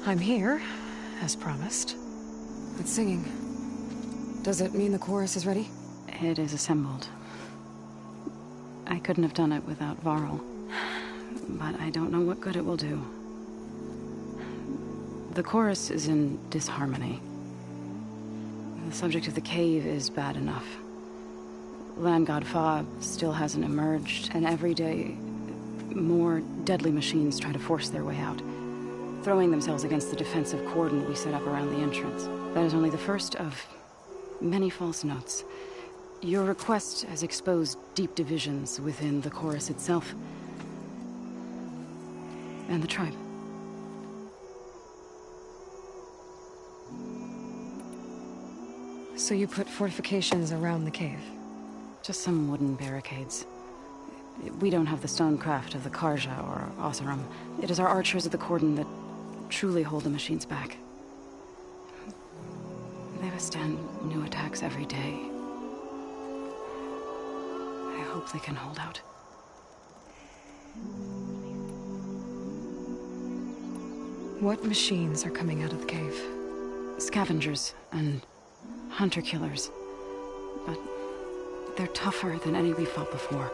I'm here, as promised. It's singing. Does it mean the chorus is ready? It is assembled. I couldn't have done it without Varl. But I don't know what good it will do. The chorus is in disharmony. The subject of the cave is bad enough. Land God Fa still hasn't emerged, and every day, more deadly machines try to force their way out, throwing themselves against the defensive cordon we set up around the entrance. That is only the first of many false notes. Your request has exposed deep divisions within the chorus itself, and the tribe. So you put fortifications around the cave? Just some wooden barricades. We don't have the stonecraft of the Karja or Oseram. It is our archers of the cordon that truly hold the machines back. They withstand new attacks every day. I hope they can hold out. What machines are coming out of the cave? Scavengers and hunter-killers. But they're tougher than any we fought before.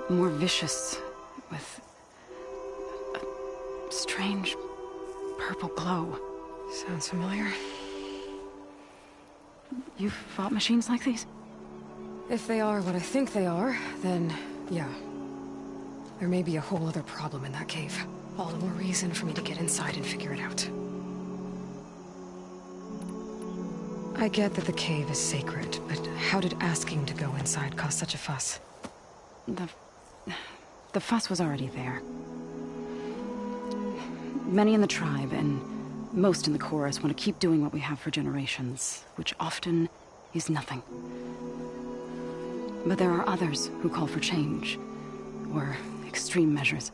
More vicious, with a strange purple glow. Sounds familiar. You've fought machines like these? If they are what I think they are, then yeah. There may be a whole other problem in that cave. All the more reason for me to get inside and figure it out. I get that the cave is sacred, but how did asking to go inside cause such a fuss? The fuss was already there. Many in the tribe, and most in the chorus, want to keep doing what we have for generations, which often is nothing. But there are others who call for change, or extreme measures.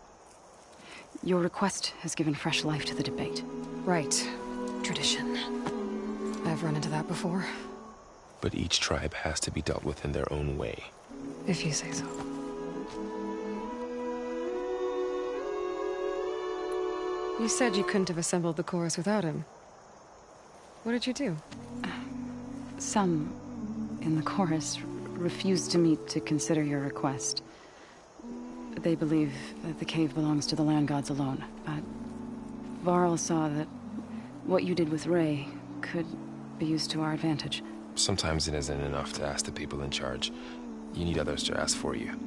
Your request has given fresh life to the debate. Right. Tradition. I've run into that before. But each tribe has to be dealt with in their own way. If you say so. You said you couldn't have assembled the chorus without him. What did you do? Some in the chorus refused to meet to consider your request. They believe that the cave belongs to the land gods alone, but Varl saw that what you did with Ray could be used to our advantage. Sometimes it isn't enough to ask the people in charge. You need others to ask for you.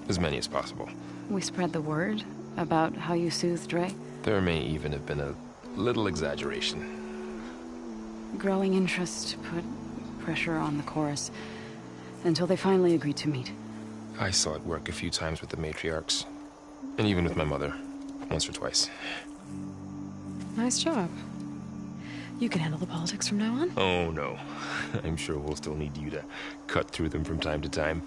As many as possible. We spread the word about how you soothed Ray. There may even have been a little exaggeration. Growing interest put pressure on the chorus until they finally agreed to meet. I saw it work a few times with the matriarchs. And even with my mother. Once or twice. Nice job. You can handle the politics from now on? Oh, no. I'm sure we'll still need you to cut through them from time to time.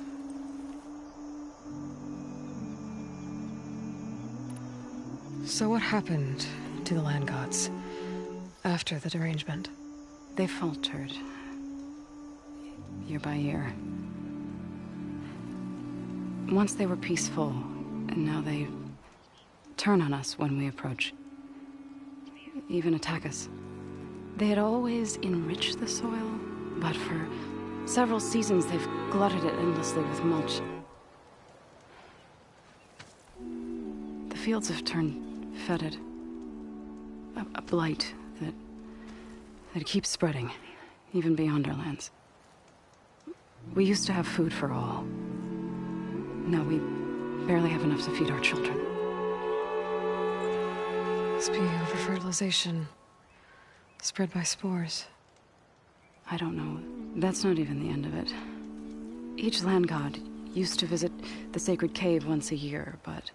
So what happened to the land gods after the derangement? They faltered. Year by year. Once they were peaceful, and now they turn on us when we approach. Even attack us. They had always enriched the soil, but for several seasons they've glutted it endlessly with mulch. The fields have turned fetid. A blight that keeps spreading, even beyond our lands. We used to have food for all. Now we barely have enough to feed our children. Must be over-fertilization. Spread by spores. I don't know. That's not even the end of it. Each land god used to visit the sacred cave once a year, but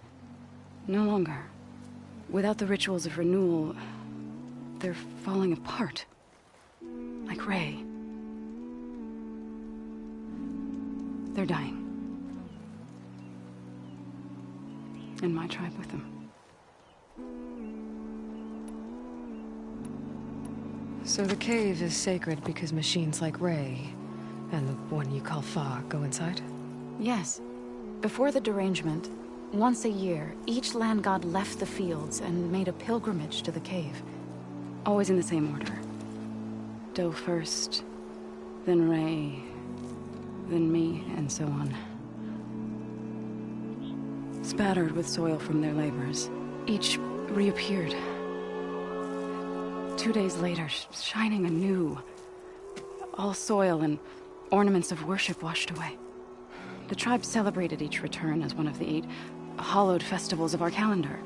no longer. Without the rituals of renewal, they're falling apart. Like Ray. They're dying. And my tribe with them. So the cave is sacred because machines like Ray, and the one you call Fa, go inside? Yes. Before the derangement, Once a year, each land god left the fields and made a pilgrimage to the cave. Always in the same order. Doe first, then Ray, then me, and so on. Spattered with soil from their labors, each reappeared. 2 days later, shining anew. All soil and ornaments of worship washed away. The tribe celebrated each return as one of the 8 hallowed festivals of our calendar.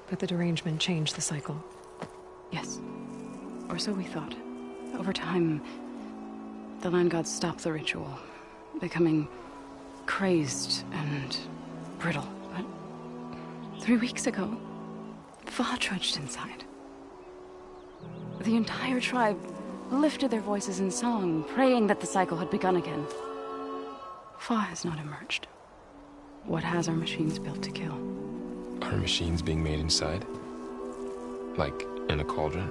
But the derangement changed the cycle. Yes. Or so we thought. Over time, the land gods stopped the ritual, becoming crazed and brittle. But 3 weeks ago, Fa trudged inside. The entire tribe lifted their voices in song, praying that the cycle had begun again. Fa has not emerged. What has our machines built to kill? Are machines being made inside? Like in a cauldron?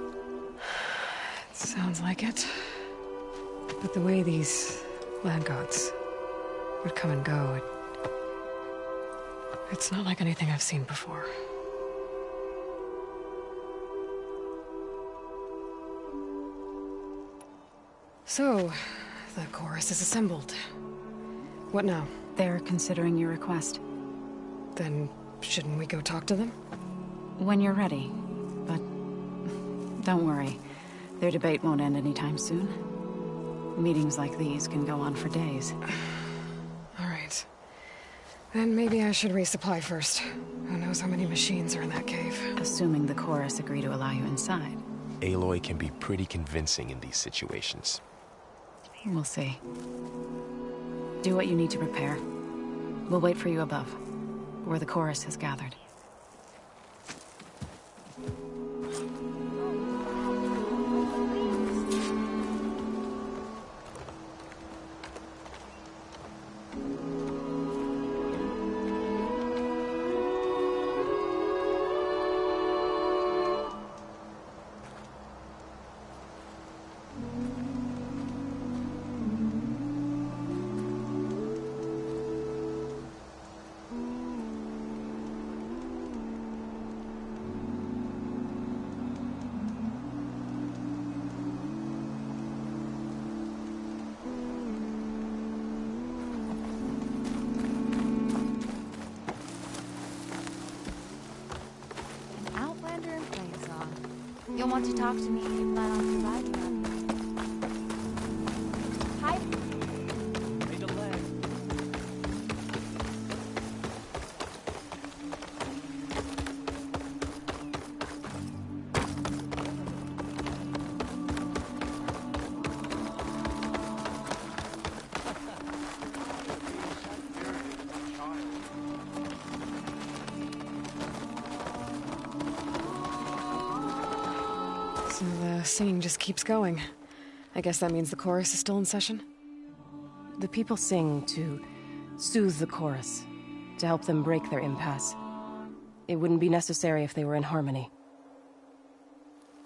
It sounds like it. But the way these land gods would come and go, it's not like anything I've seen before. So, the chorus is assembled. What now? They're considering your request. Then, shouldn't we go talk to them? When you're ready. But don't worry. Their debate won't end anytime soon. Meetings like these can go on for days. All right. Then maybe I should resupply first. Who knows how many machines are in that cave? Assuming the chorus agree to allow you inside. Aloy can be pretty convincing in these situations. We'll see. Do what you need to prepare. We'll wait for you above, where the chorus has gathered. You'll want to talk to me if you plan on surviving out here. Hi. Made a leg. So the singing just keeps going. I guess that means the chorus is still in session? The people sing to soothe the chorus, to help them break their impasse. It wouldn't be necessary if they were in harmony.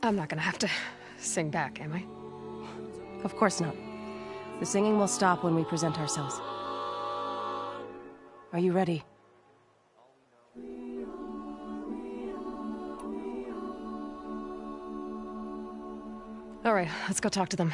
I'm not gonna have to sing back, am I? Of course not. The singing will stop when we present ourselves. Are you ready? All right, let's go talk to them.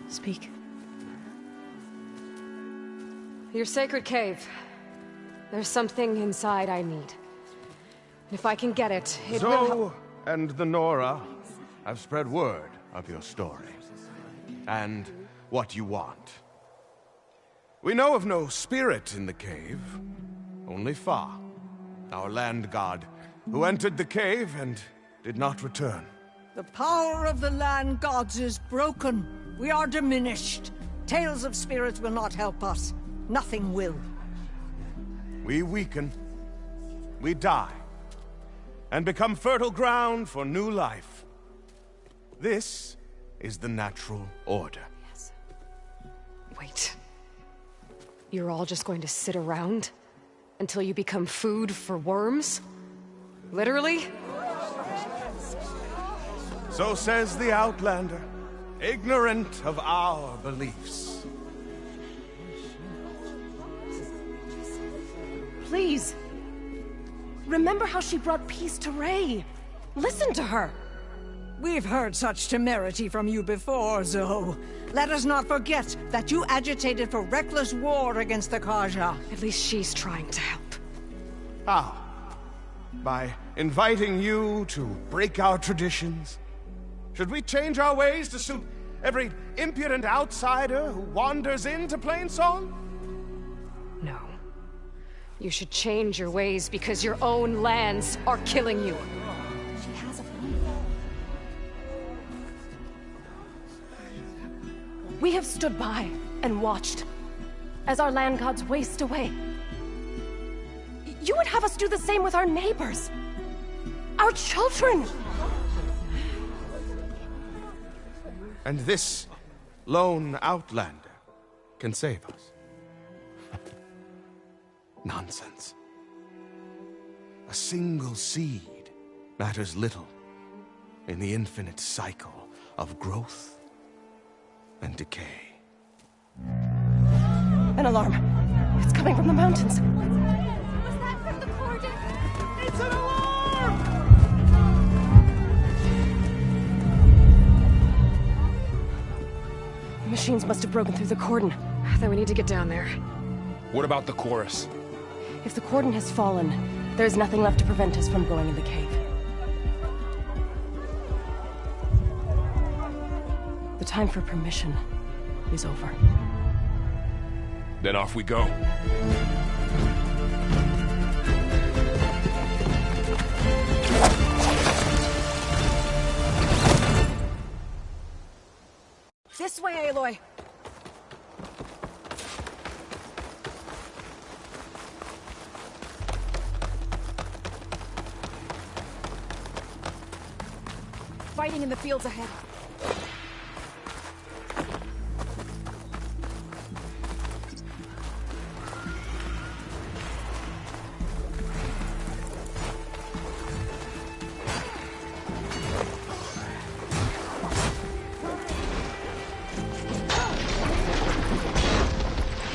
Speak. Your sacred cave. There's something inside I need. If I can get it, it will help. Zoe and the Nora have spread word of your story. And what you want. We know of no spirit in the cave. Only Fa, our land god, who entered the cave and did not return. The power of the land gods is broken. We are diminished. Tales of spirits will not help us. Nothing will. We weaken. We die. And become fertile ground for new life. This is the natural order. Yes. Wait. You're all just going to sit around until you become food for worms? Literally? So says the Outlander, ignorant of our beliefs. Please. Remember how she brought peace to Ray. Listen to her. We've heard such temerity from you before, Zoe. Let us not forget that you agitated for reckless war against the Kaja. At least she's trying to help. How? By inviting you to break our traditions? Should we change our ways to suit every impudent outsider who wanders into Plainsong? No. You should change your ways because your own lands are killing you. She has a phone. We have stood by and watched as our land gods waste away. You would have us do the same with our neighbors. Our children. And this lone outlander can save us. Nonsense. A single seed matters little in the infinite cycle of growth and decay. An alarm. It's coming from the mountains. Was that from the cordon? It's an alarm! The machines must have broken through the cordon. Then we need to get down there. What about the chorus? If the cordon has fallen, there's nothing left to prevent us from going in the cave. The time for permission is over. Then off we go. This way, Aloy. Fighting in the fields ahead.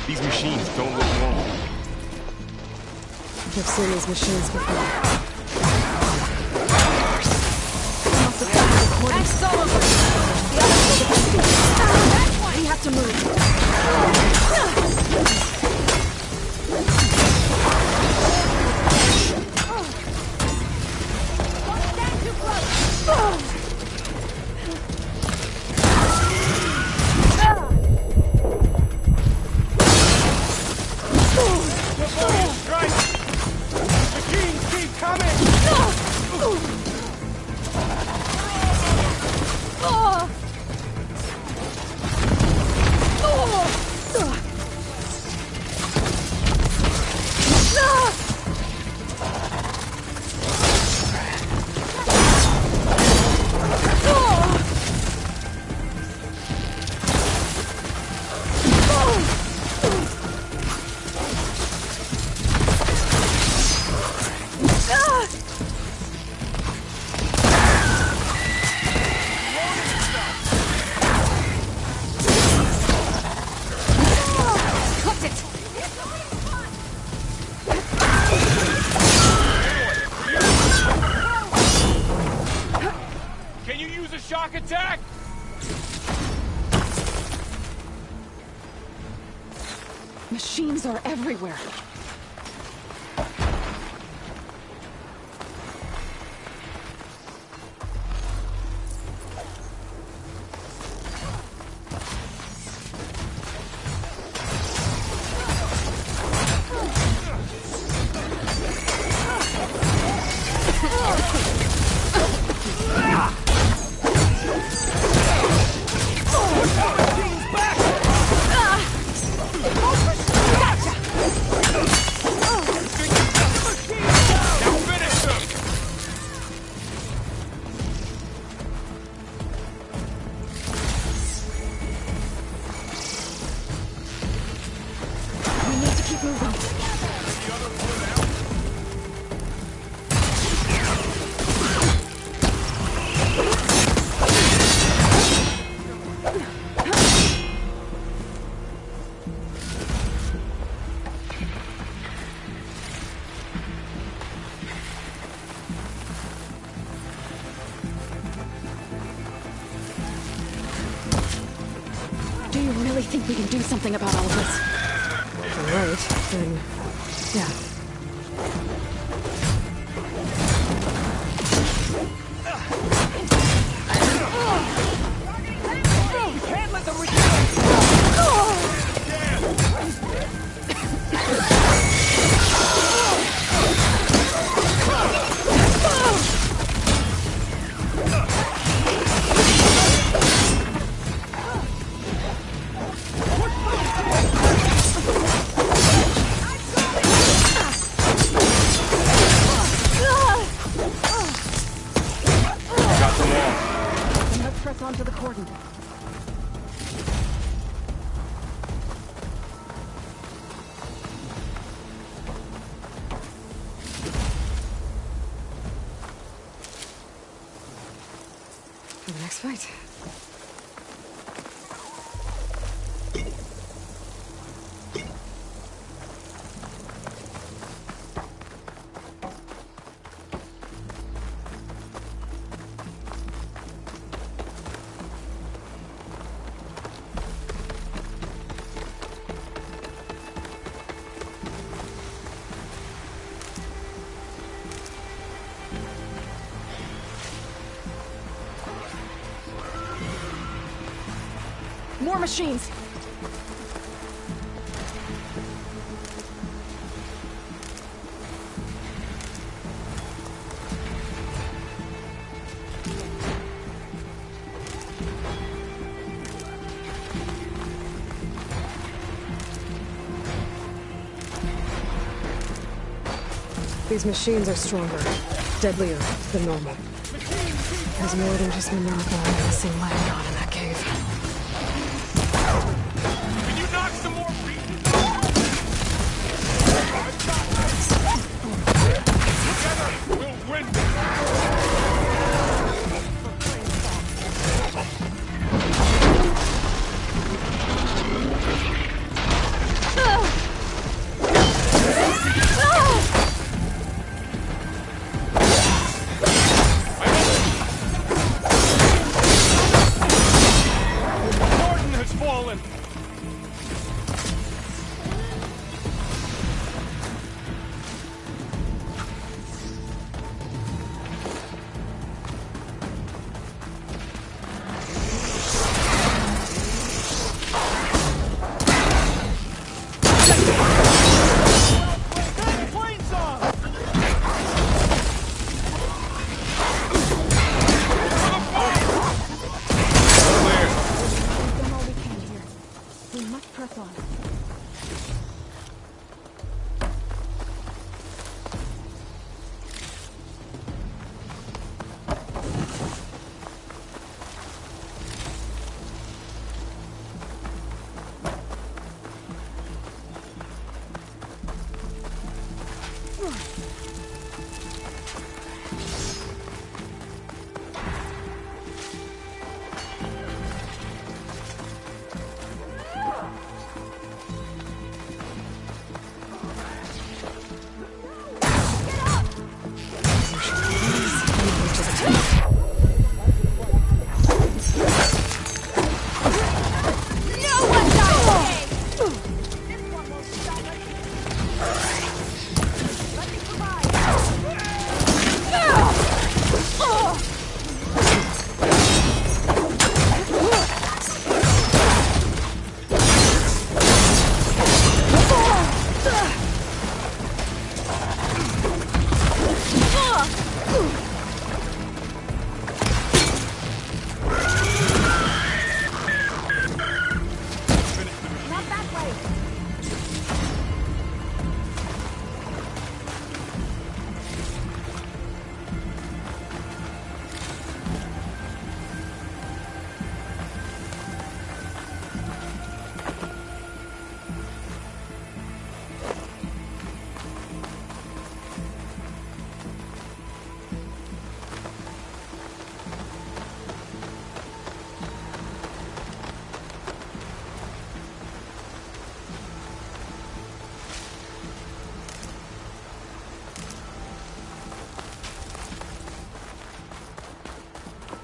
These machines don't look normal. I've seen these machines before. And Sullivan! The others will defend. We have to move. Shock attack! Machines are everywhere. keep moving. Do you really think we can do something about all of this? Alright, then... yeah. Can't let them return! Got them all. Then let's press on to the cordon. For the next fight. More machines! These machines are stronger, deadlier than normal. There's more than just Minerva and the missing land god in that cave. Can you knock some more pieces? Together, we'll win.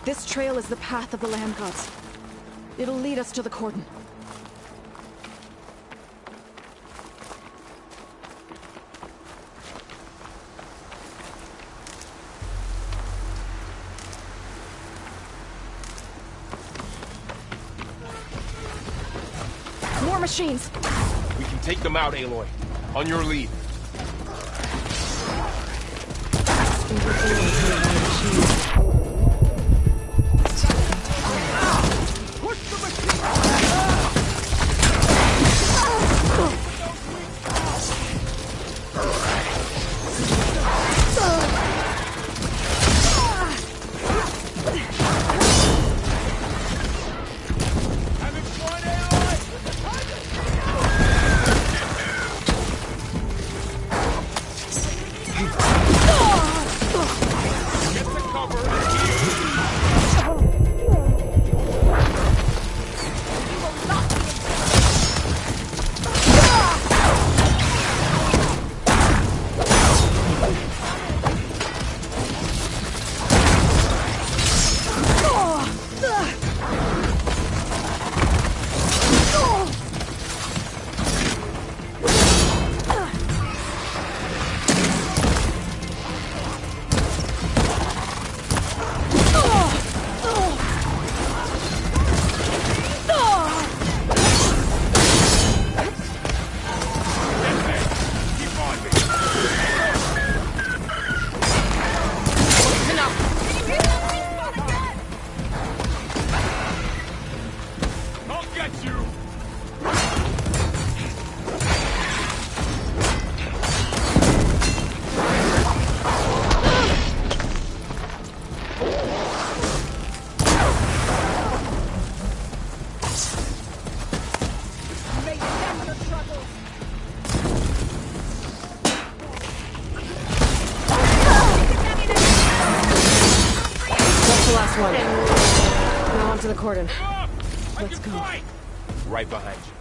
This trail is the path of the land gods. It'll lead us to the cordon. More machines! We can take them out, Aloy. On your lead. Now onto the cordon. Let's go. Right behind you.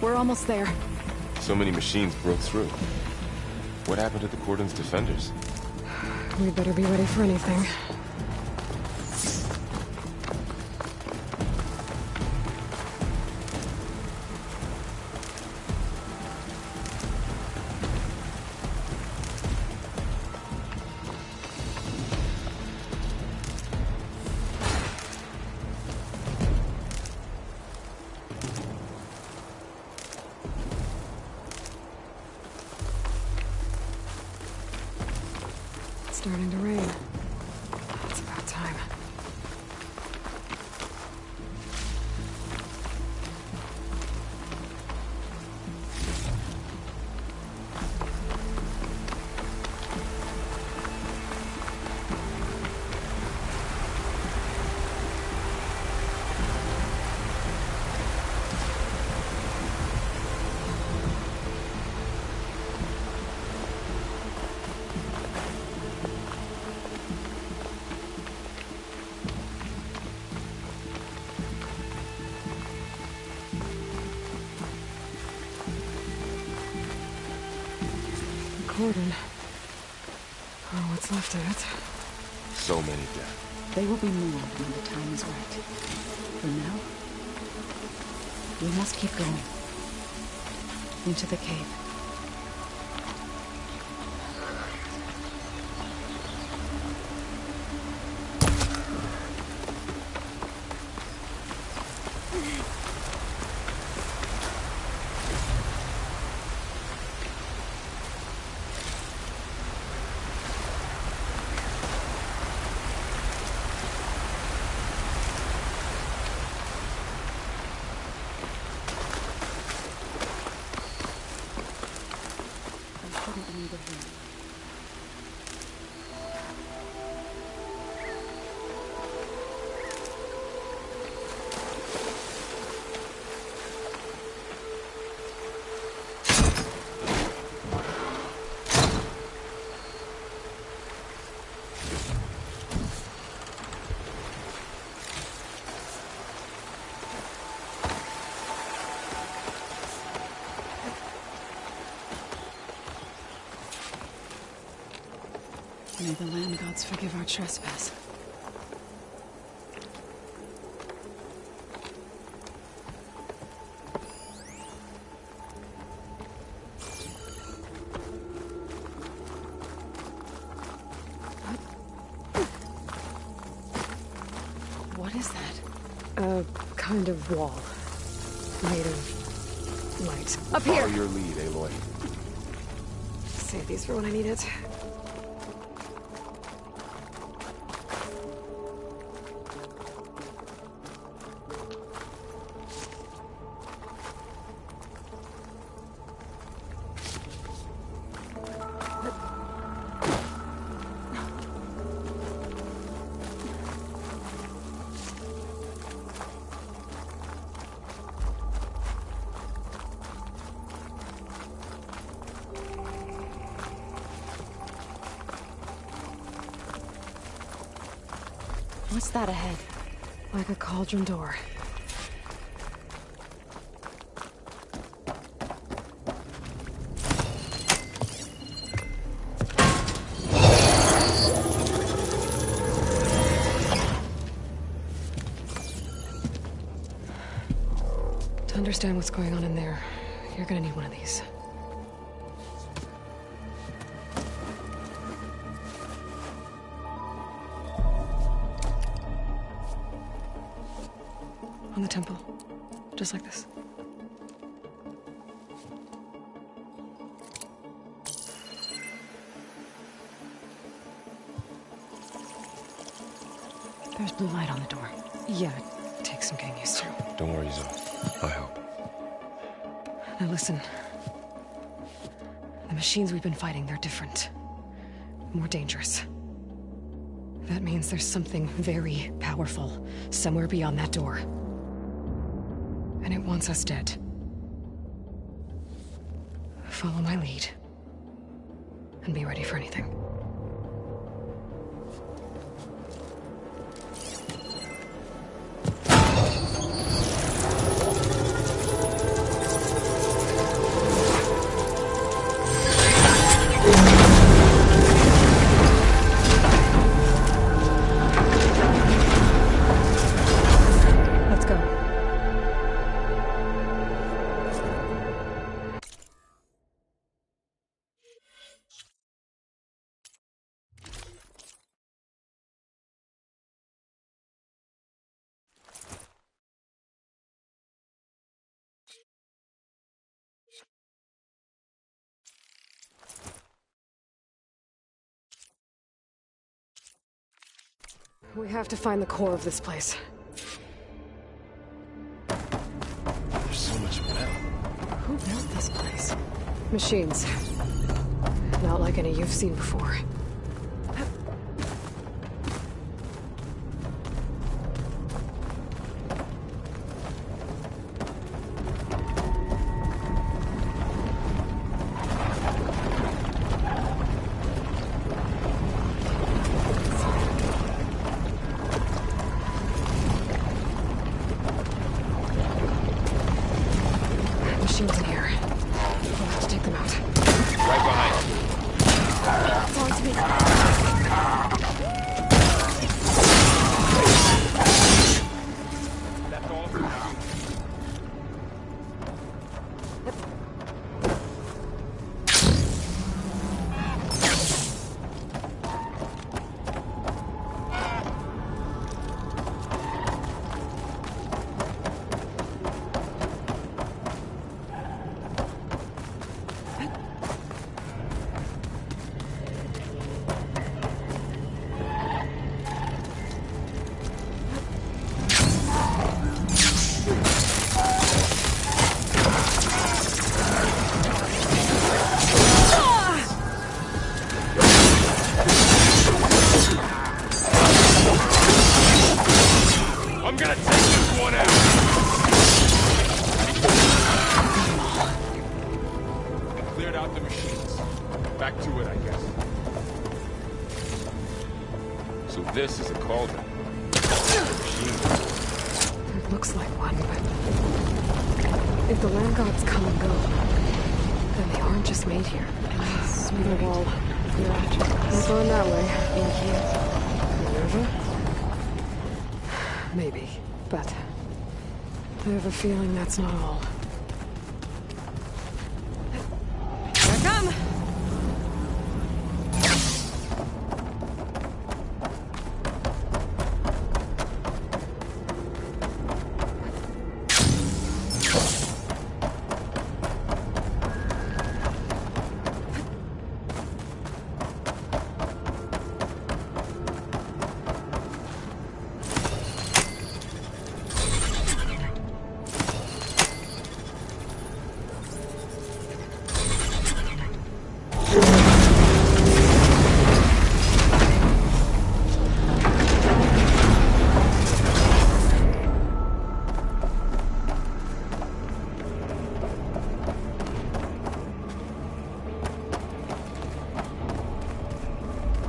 We're almost there. So many machines broke through. What happened to the Cordon's defenders? We'd better be ready for anything. Starting to rain. It's about time. Cordon. Or what's left of it. So many dead. They will be more when the time is right. For now, we must keep going. Into the cave. May the land gods forgive our trespass. What is that? A kind of wall. Made of light. Up here! Follow your lead, Aloy. Save these for when I need it. What's that ahead? Like a cauldron door. To understand what's going on in there, you're gonna need one of these. On the temple. Just like this. There's blue light on the door. Yeah, it takes some getting used to. Don't worry, Zoe. I'll help. Now listen. The machines we've been fighting, they're different. More dangerous. That means there's something very powerful somewhere beyond that door. And it wants us dead. Follow my lead. And be ready for anything. Let's go. We have to find the core of this place. There's so much metal. Who built this place? Machines. Not like any you've seen before. Machines in here. We'll have to take them out. Right behind you. Back to it, I guess. So this is a cauldron. It looks like one, but if the land gods come and go, then they aren't just made here. Smoother wall. Your afterlife. Not going that way. In here. Minerva? Maybe, but I have a feeling that's not all. Here I come!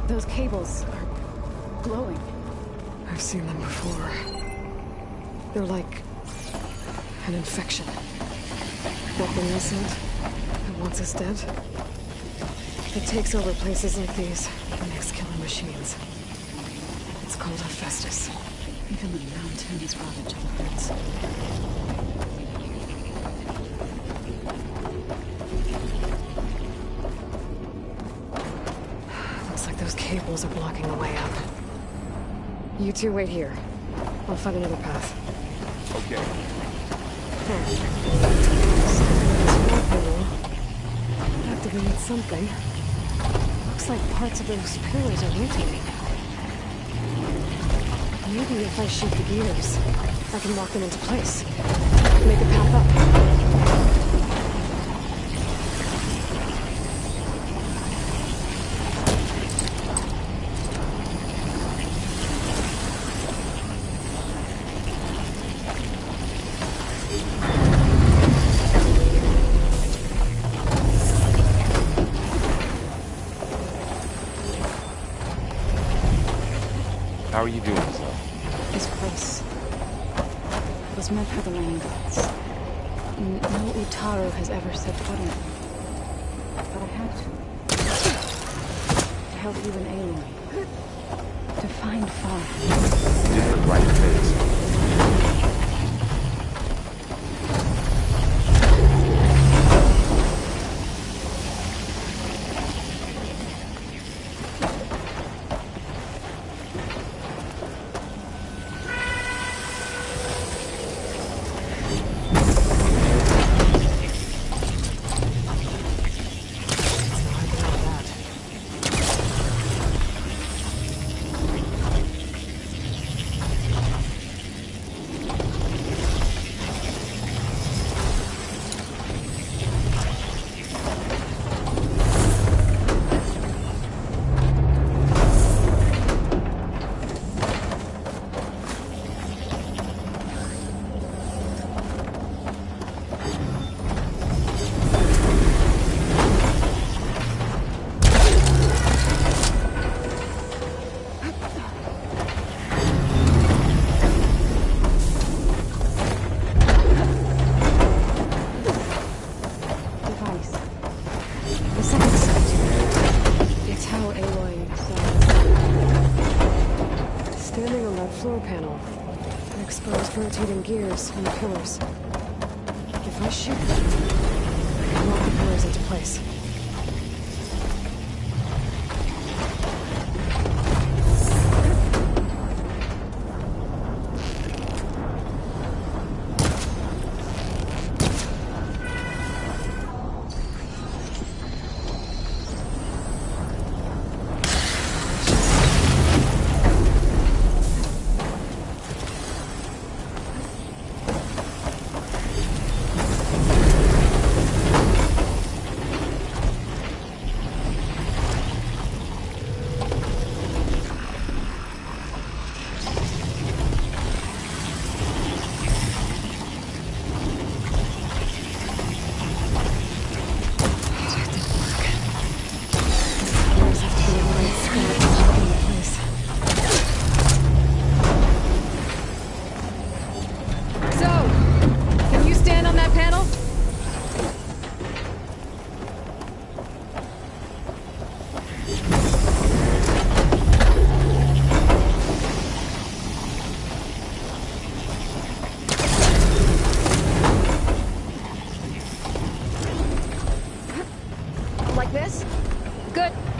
Those cables are glowing. I've seen them before. They're like an infection. That thing you said that wants us dead? It takes over places like these and makes killer machines. It's called Hephaestus. Even the mountain is ravaged with birds. Looks like those cables are blocking the way up. You two wait here. I'll find another path. Okay. Activate something. Looks like parts of those pillars are rotating. Maybe if I shoot the gears, I can lock them into place. Make a path up. How are you doing, Zoe? This place was meant for the land gods. No Utaru has ever set foot in it. But I had to help you and Aloy. To find Far. You did the right things. Rotating gears on the pillars. If I shoot them, I can lock the pillars into place.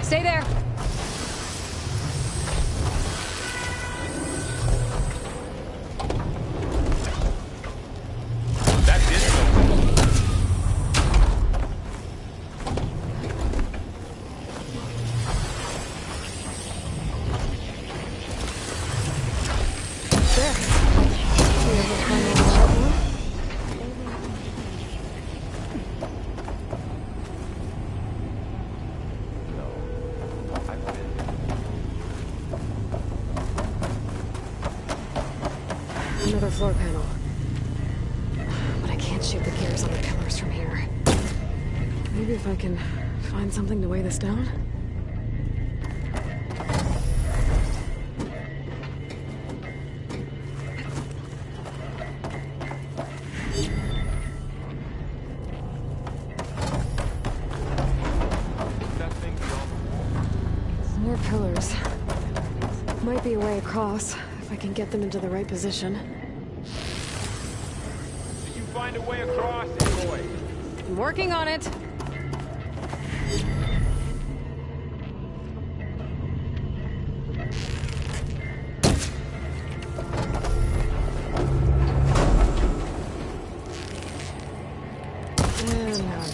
Stay there! That did something. There. You ever find out about one? Another floor panel. But I can't shoot the gears on the pillars from here. Maybe if I can find something to weigh this down? That thing More pillars. Might be a way across, if I can get them into the right position. Did you find a way across, Aloy? I'm working on it. And now not.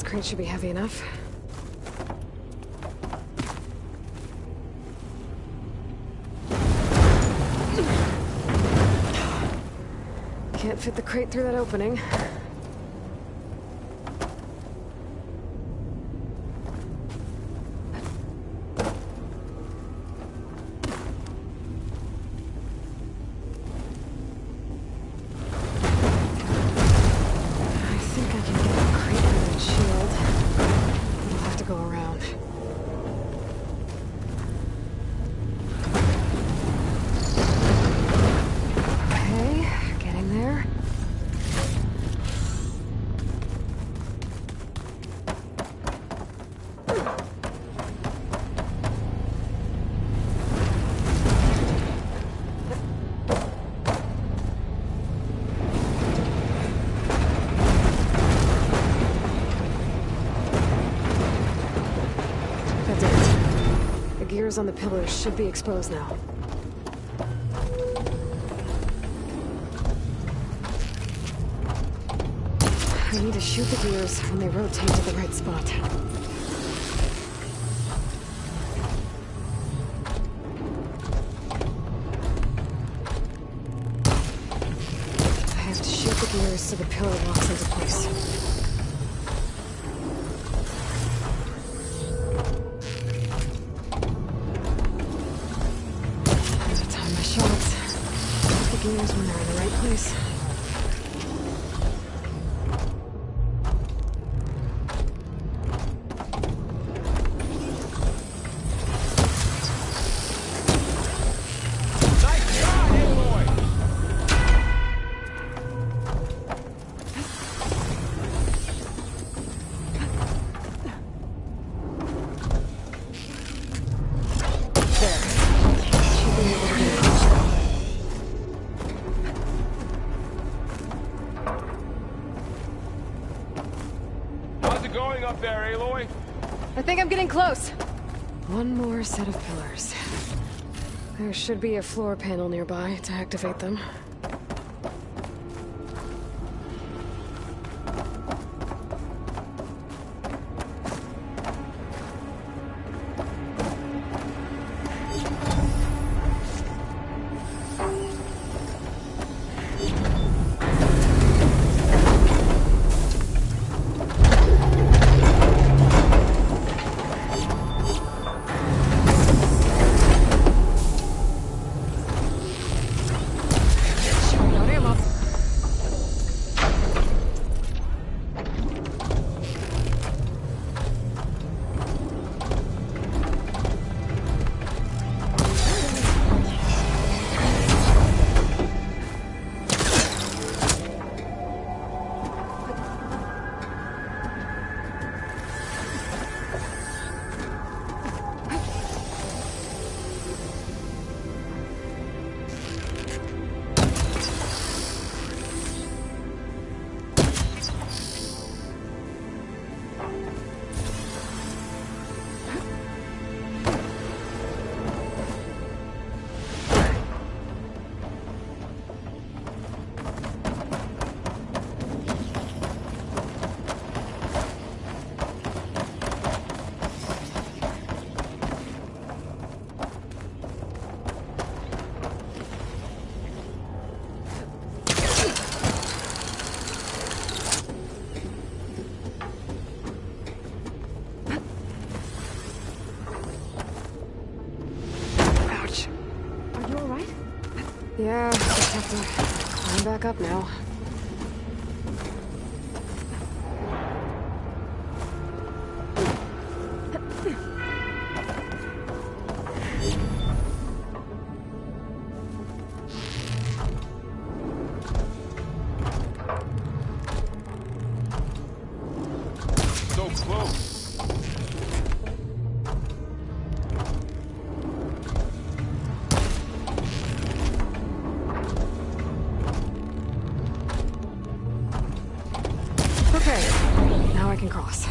Crate should be heavy enough. Can't fit the crate through that opening. Gears on the pillars should be exposed now. I need to shoot the gears when they rotate to the right spot. I have to shoot the gears so the pillar locks into place. Gears when they're in the right place. close. One more set of pillars. There should be a floor panel nearby to activate them. Yeah, just have to climb back up now. So close. Okay, now I can cross.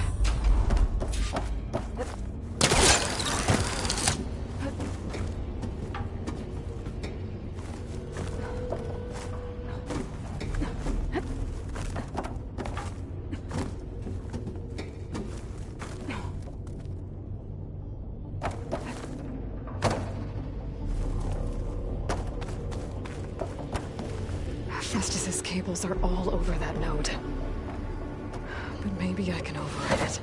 Festus's cables are all over that node. But maybe I can override it.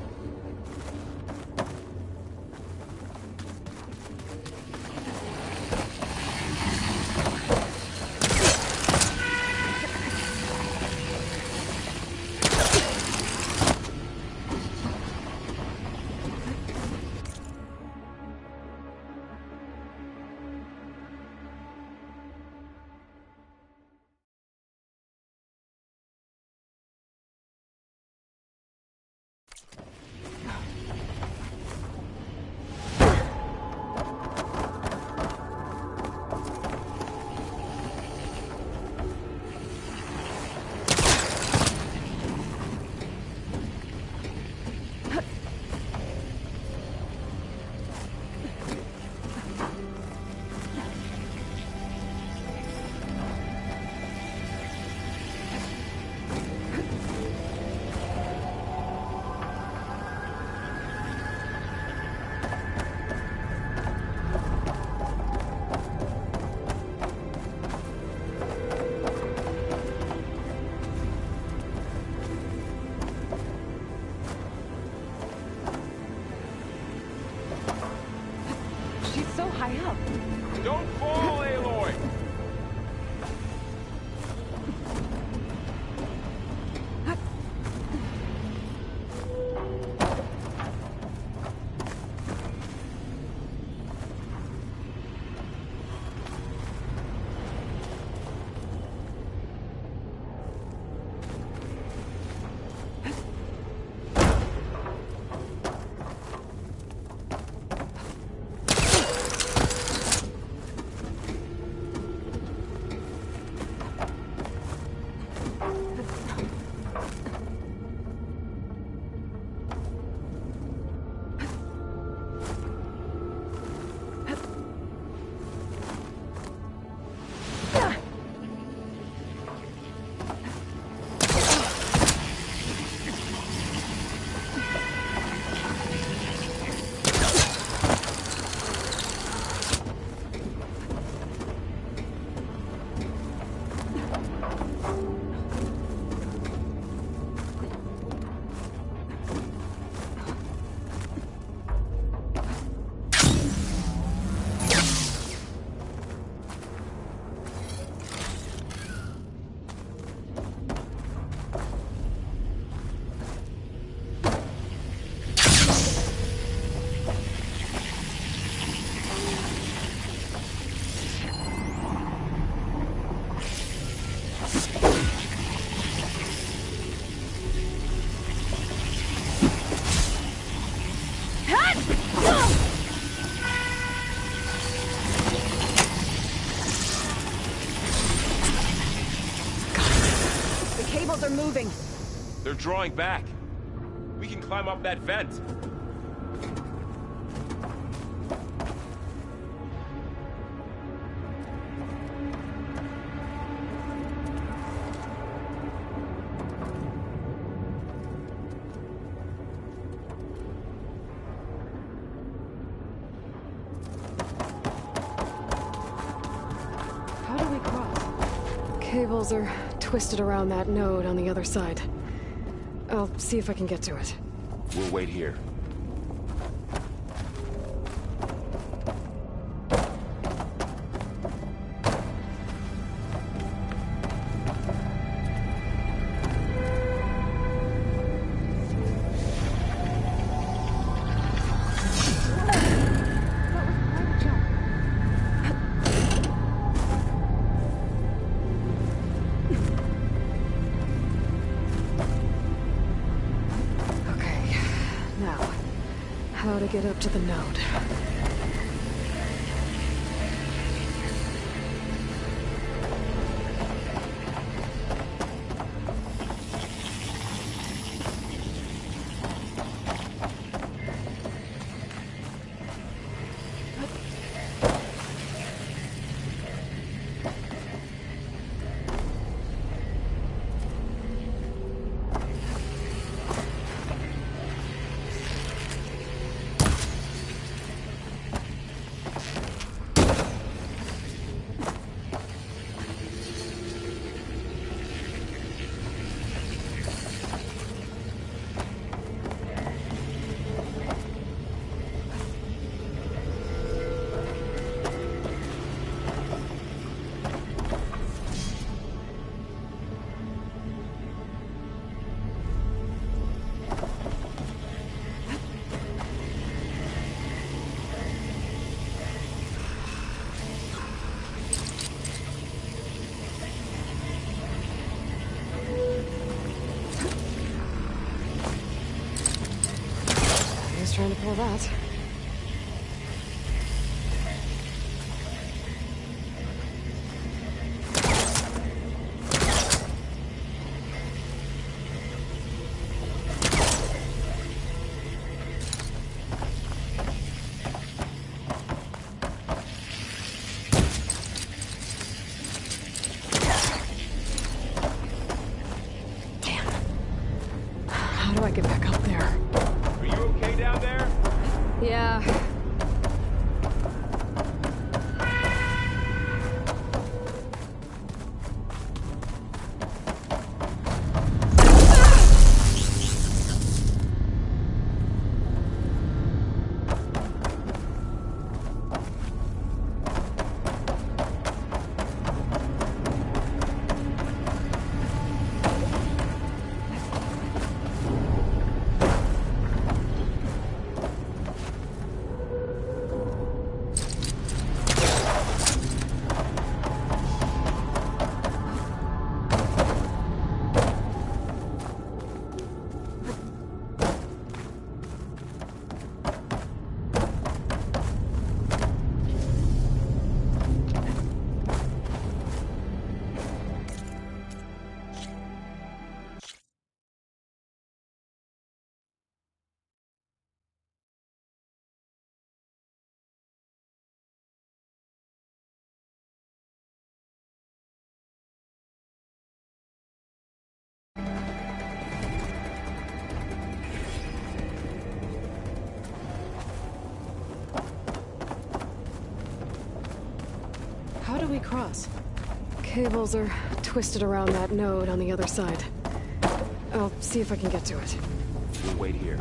are moving. They're drawing back. We can climb up that vent. How do we cross? Cables are twisted around that node on the other side. I'll see if I can get to it. We'll wait here. Okay, now, how to get up to the node. He's trying to pull that. How do I get back up there? Are you okay down there? Yeah. How do we cross? Cables are twisted around that node on the other side. I'll see if I can get to it. We'll wait here.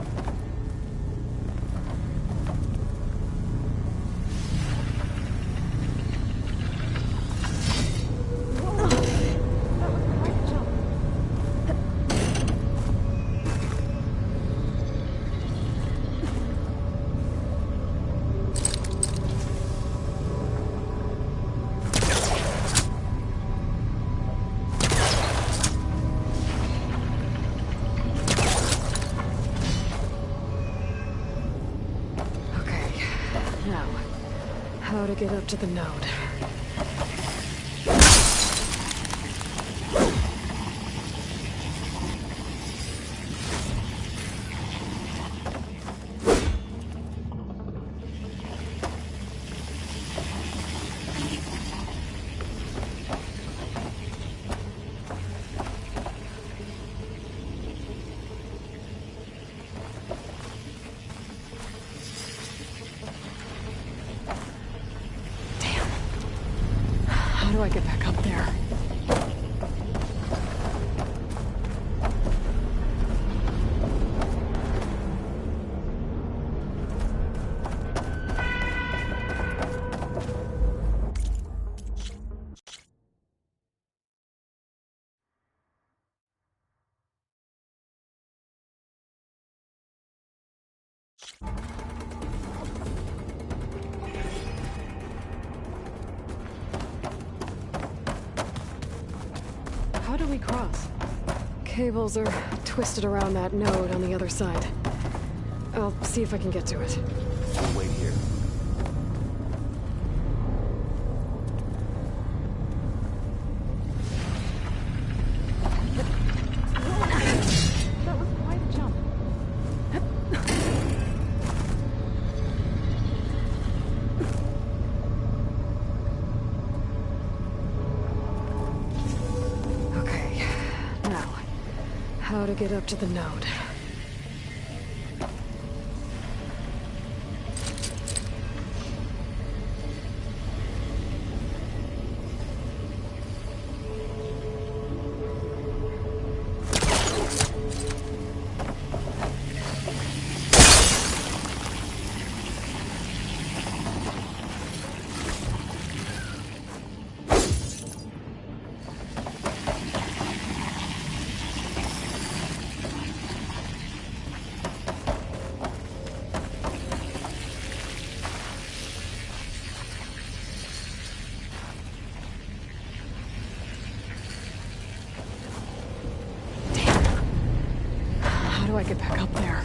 How to get up to the node. How do I get back up there? How do we cross? Cables are twisted around that node on the other side. I'll see if I can get to it. We'll wait here. That was quite a jump. Okay, now, how to get up to the node? How do I get back up there?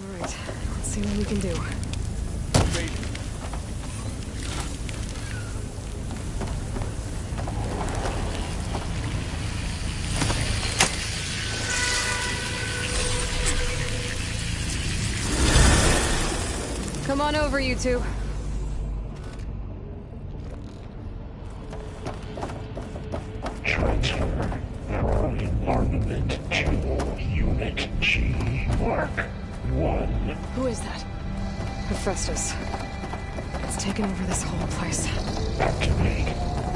All right, let's see what we can do. Come on over, you two. Transfer our armament to Unit G Mark 1. Who is that? Hephaestus. It's taken over this whole place. Activate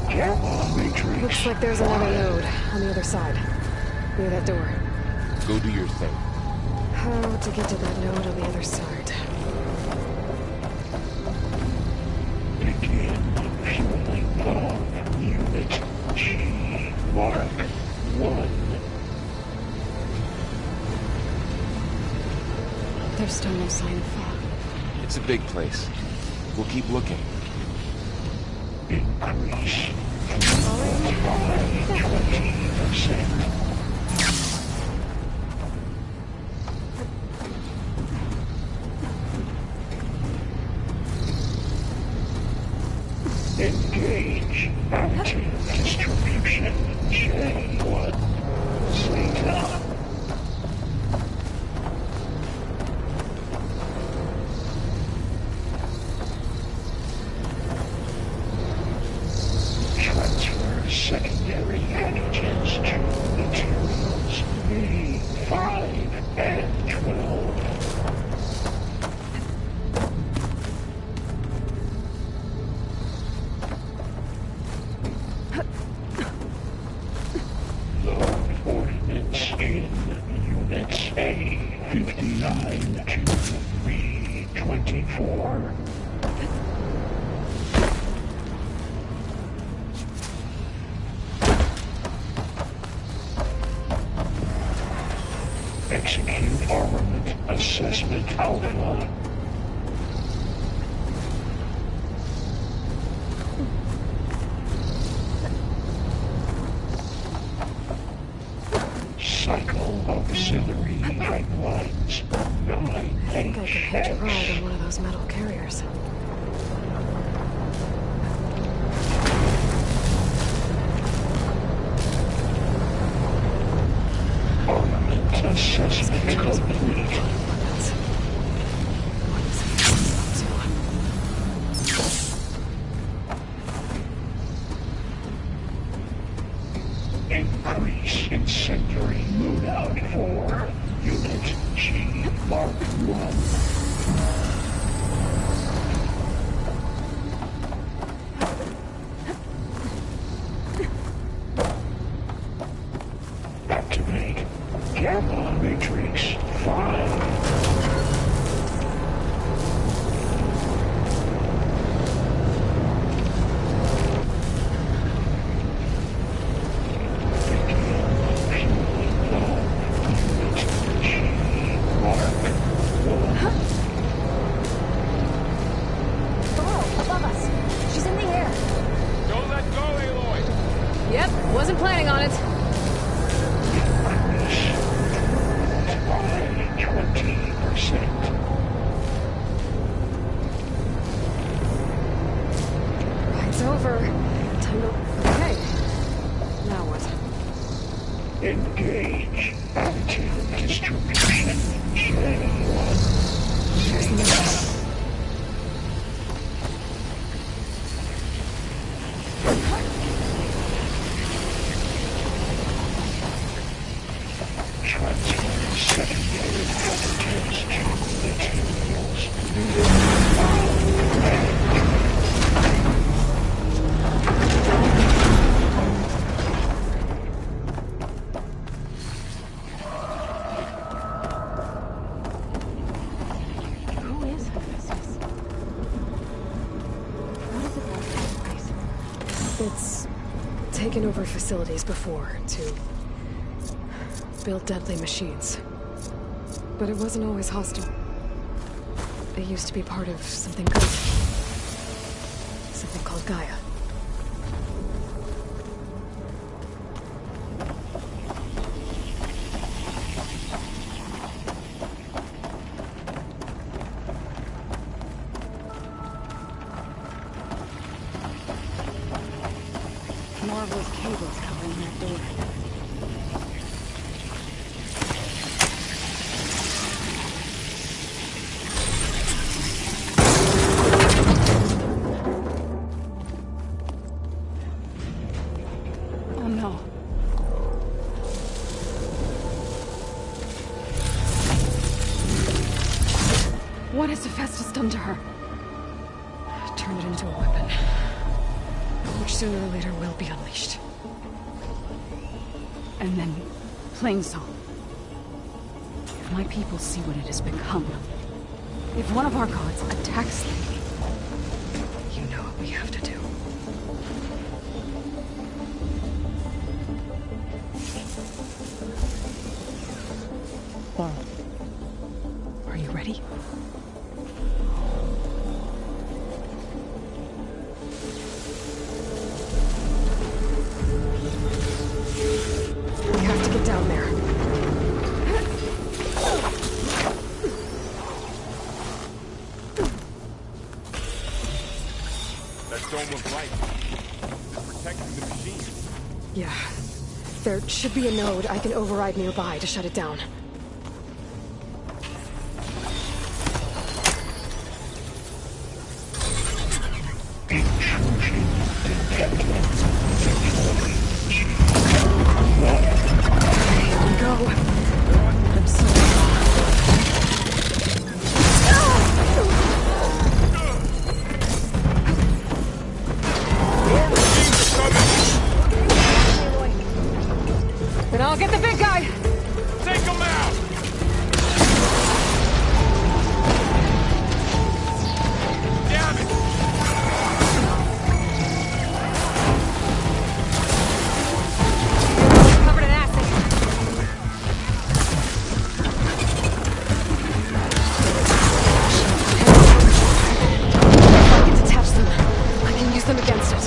Gamma Matrix. Looks like there's another node on the other side. Near that door. Go do your thing. How to get to that node on the other side? Begin fueling of Unit G Mark 1. There's still no sign of fog. It's a big place. We'll keep looking. Increase by 20%. Engage active distribution J1 Zeta. Transfer secondary antigens to materials B5 and 12. Load ordnance in Units A59 to B24. Execute armament assessment alpha. Cycle auxiliary pipelines 9 I think I can hitch a ride on one of those metal carriers. Armament assessment complete. Increase incendiary loadout for Unit G Mark 1. Activate Gamma Matrix 5. Above us. She's in the air. Don't let go, Aloy! Yep, wasn't planning on it. By 20%. Ride's over. Time to... Okay. Now what? Engage additive distribution J1 There's the node. Transfer secondary additives to materials Who is Hephaestus? What is it like this place? It's taken over facilities before to build deadly machines. But it wasn't always hostile. It used to be part of something good. Something called Gaia. has Hephaestus done to her? Turn it into a weapon, which sooner or later will be unleashed. And then, Plainsong. If my people see what it has become, if one of our gods attacks them, You know what we have to do. Are you ready? We have to get down there. That dome of light. It's protecting the machine. Yeah. There should be a node I can override nearby to shut it down. Here we go. I'm so... Then I'll get the big guy! Take him out! Damn it! Covered in acid. I can detach them. I can use them against it.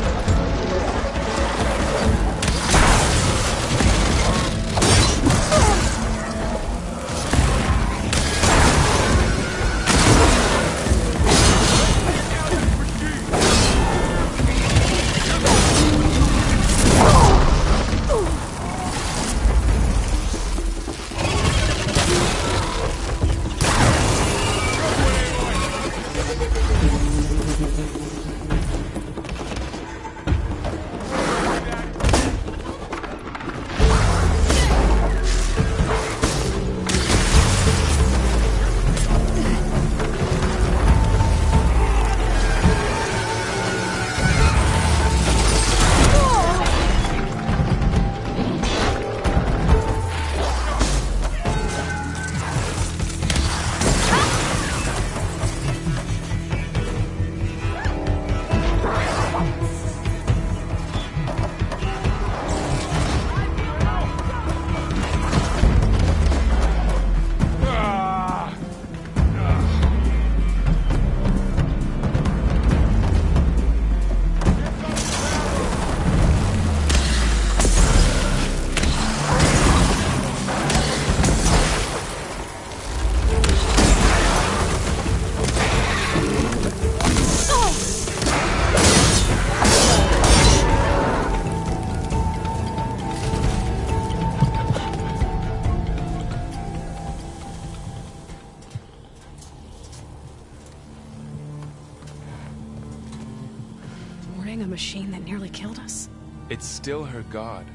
A machine that nearly killed us. It's still her god.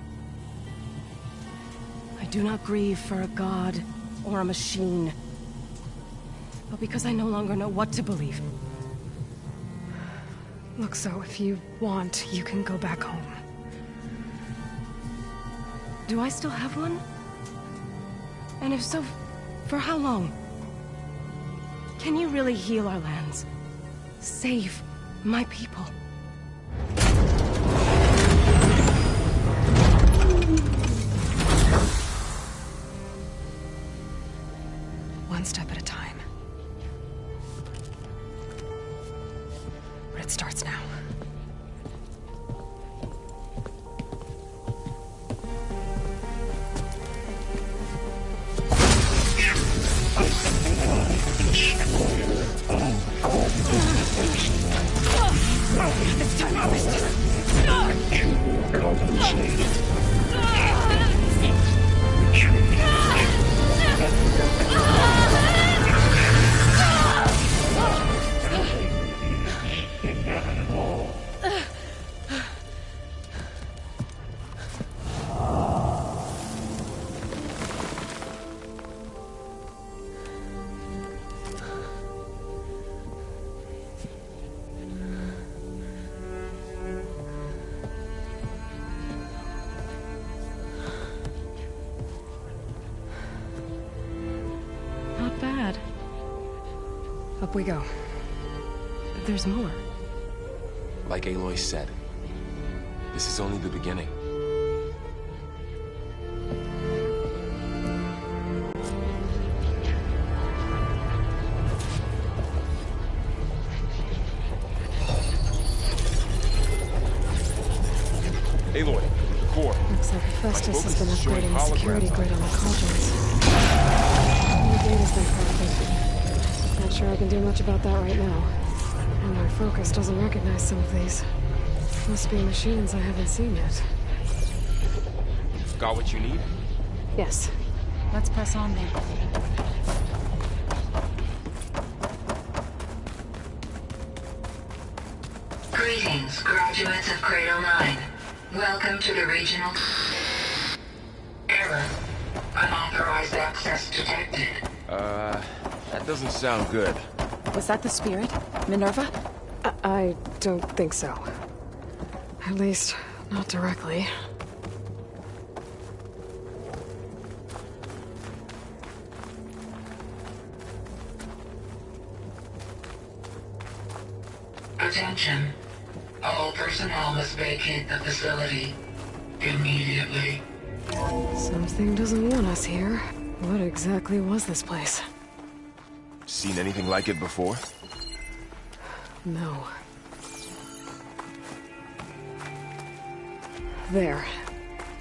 I do not grieve for a god or a machine, but because I no longer know what to believe. Look, so if you want, you can go back home. Do I still have one? And if so, for how long? Can you really heal our lands? Save my people? One step at a time. But it starts now. This time I missed it. Retreat. Up we go. There's more. Like Aloy said, this is only the beginning. Aloy, core. Looks like Hephaestus has been focus is showing upgrading the security holograms. grid on the cauldrons. The data's been corrupted. Not sure I can do much about that right now. And my focus doesn't recognize some of these. Must be machines I haven't seen yet. Got what you need? Yes. Let's press on then. Greetings, graduates of Cradle 9. Welcome to the regional... Error. Unauthorized access detected. That doesn't sound good. Was that the spirit? Minerva? I don't think so. At least, not directly. Attention. All personnel must vacate the facility immediately. Something doesn't want us here. What exactly was this place? Seen anything like it before? No. There.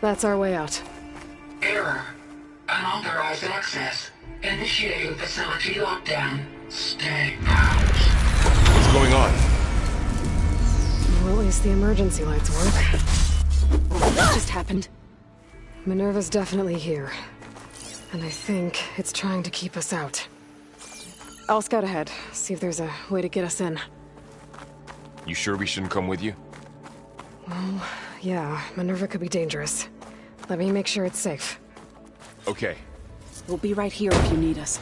That's our way out. Error. Unauthorized access. Initiating facility lockdown. Stay out. What's going on? Well, at least the emergency lights work. What just happened? Minerva's definitely here. And I think it's trying to keep us out. I'll scout ahead, see if there's a way to get us in. You sure we shouldn't come with you? Well, yeah, Minerva could be dangerous. Let me make sure it's safe. Okay. We'll be right here if you need us.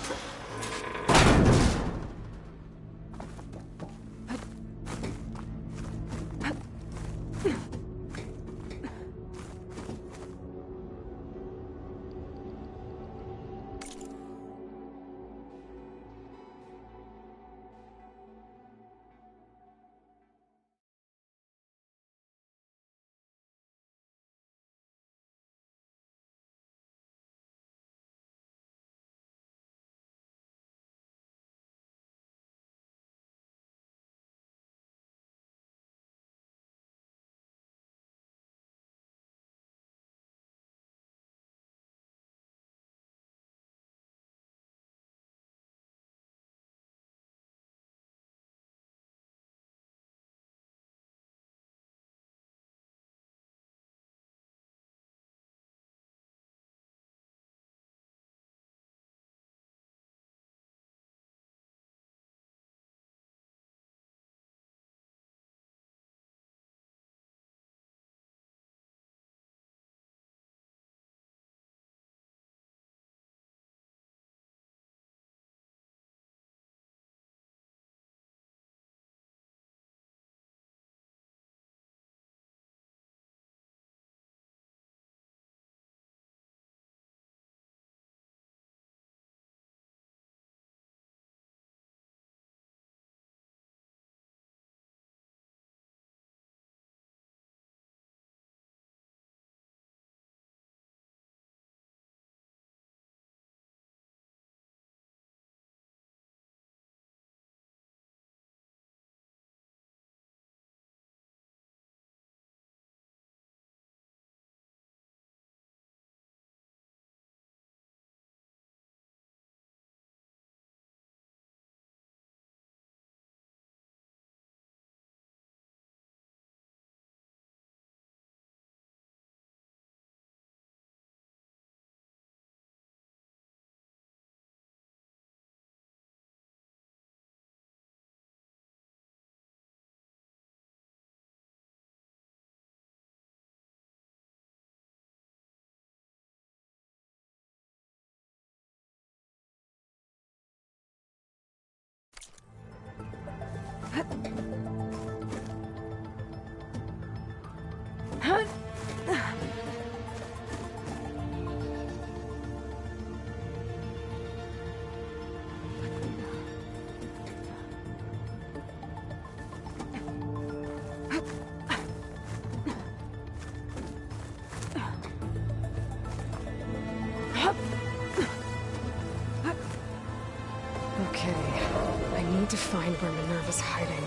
need to find where Minerva's hiding.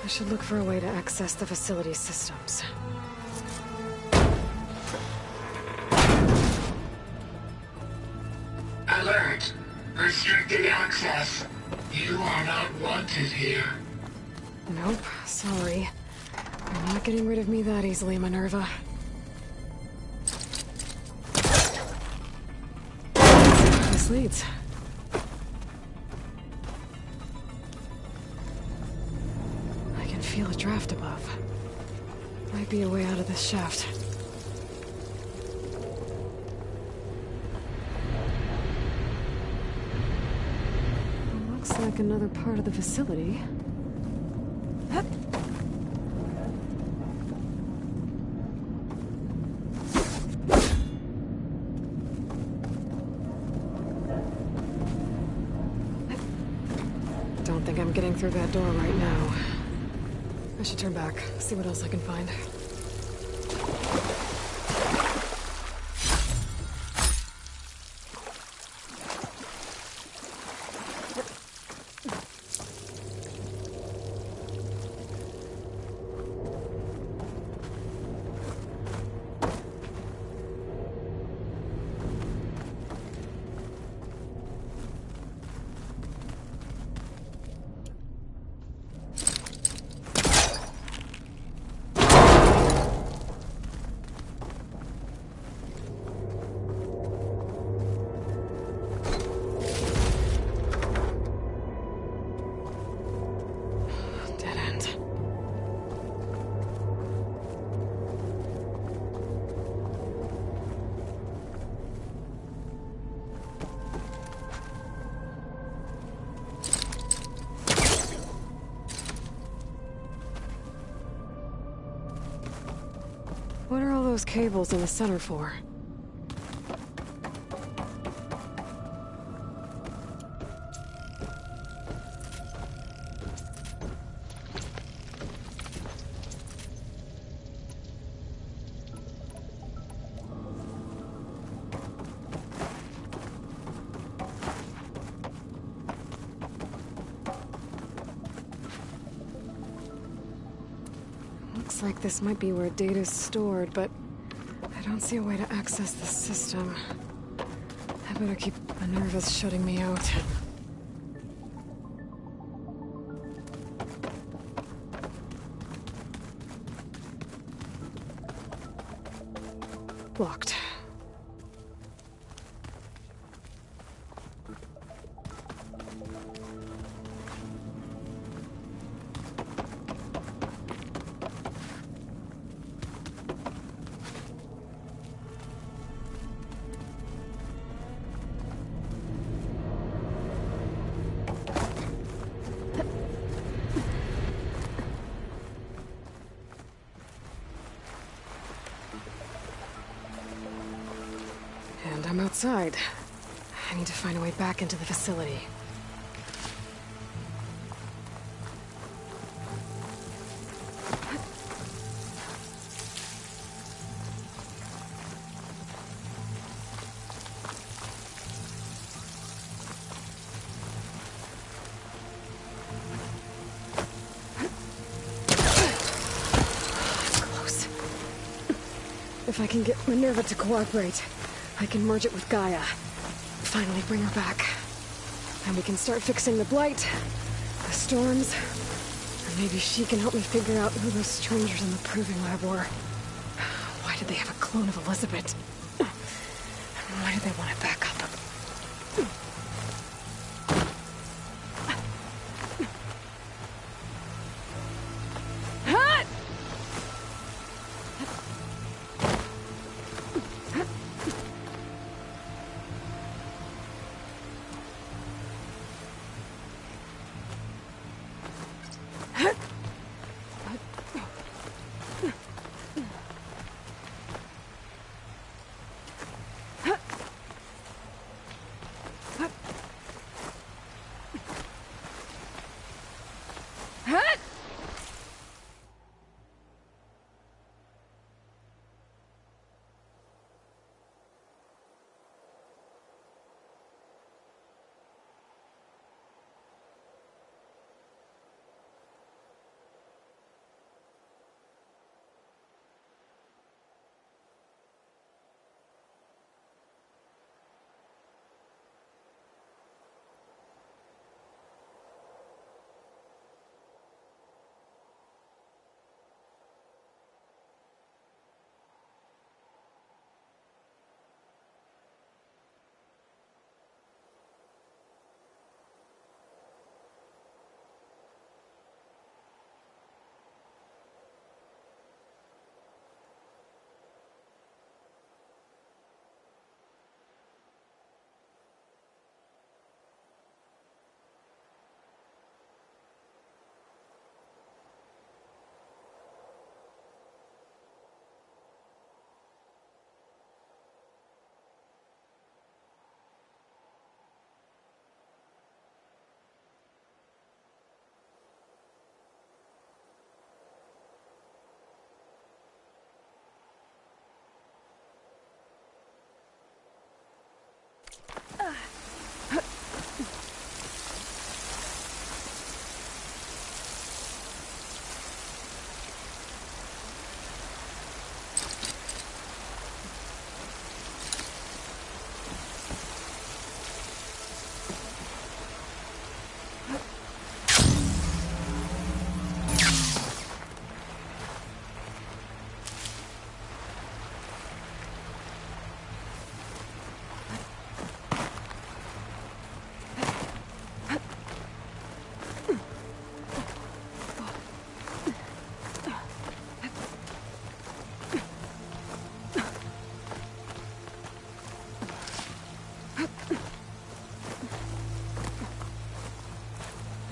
I should look for a way to access the facility's systems. Alert! Restricted access. You are not wanted here. Nope, sorry. You're not getting rid of me that easily, Minerva. This leads. I can feel a draft above. Might be a way out of this shaft. Looks like another part of the facility. Don't think I'm getting through that door right now. I should turn back, see what else I can find. Dead end. What are all those cables in the center for? Looks like this might be where data's stored, but I don't see a way to access the system. I better keep Minerva's shutting me out. Blocked. And I'm outside. I need to find a way back into the facility. Close. If I can get Minerva to cooperate, I can merge it with Gaia. Finally bring her back. And we can start fixing the blight, the storms, or maybe she can help me figure out who those strangers in the proving lab were. Why did they have a clone of Elizabeth? Why did they want it back up?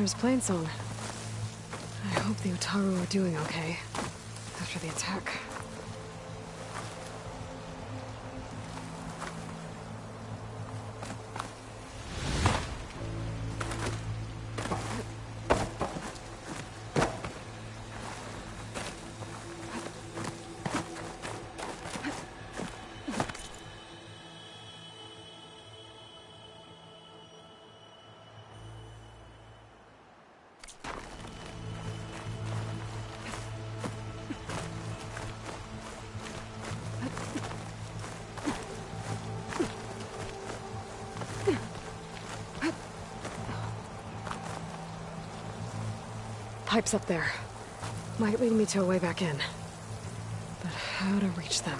There's Plainsong. I hope the Utaru are doing okay after the attack. Pipes up there. Might lead me to a way back in. But how to reach them?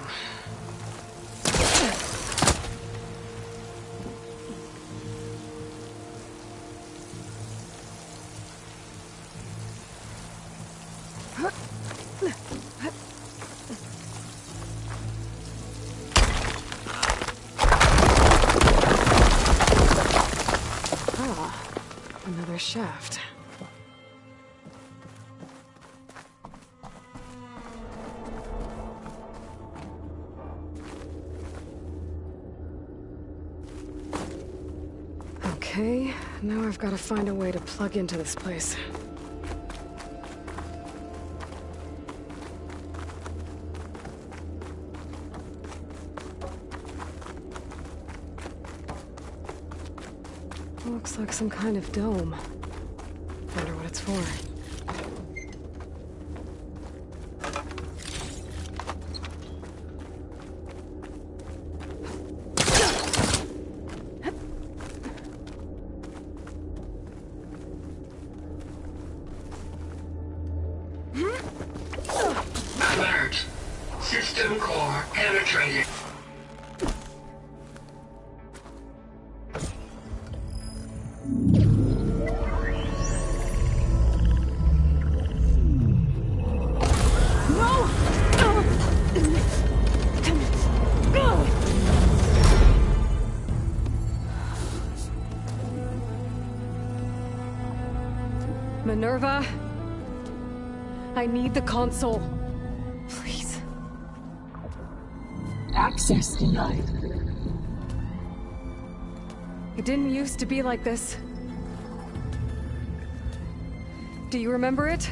Ah, another shaft. Okay, now I've got to find a way to plug into this place. Looks like some kind of dome. Wonder what it's for. Alert. System core penetrated. Minerva, I need the console. Please. Access denied. It didn't used to be like this. Do you remember it?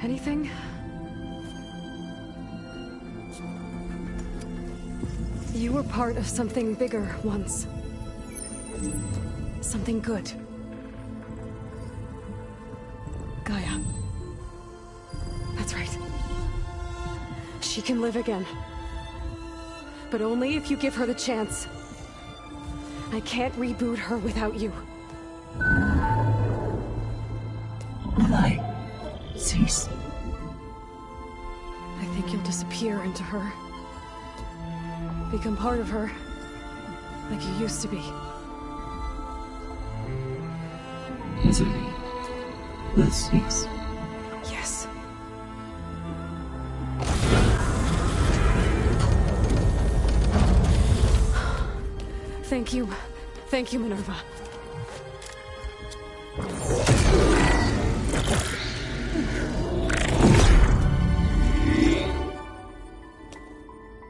Anything? You were part of something bigger once. Something good. Gaia. That's right. She can live again. But only if you give her the chance. I can't reboot her without you. Will I cease? I think you'll disappear into her. Become part of her. Like you used to be. Easily. Will cease. Yes. Thank you. Thank you, Minerva.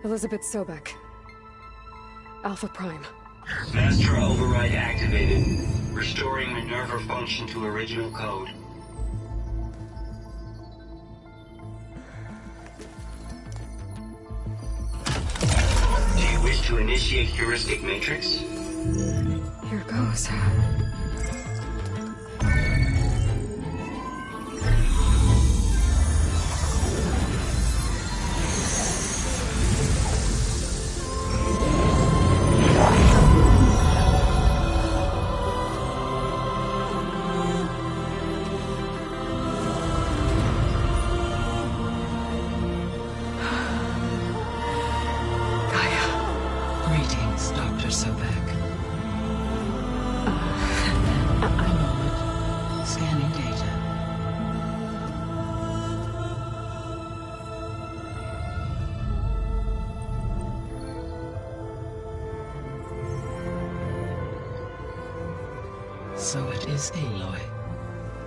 Elizabeth Sobek. Alpha Prime. Master override activated. Restoring Minerva function to original code. Do you wish to initiate heuristic matrix? Here goes. So it is Aloy,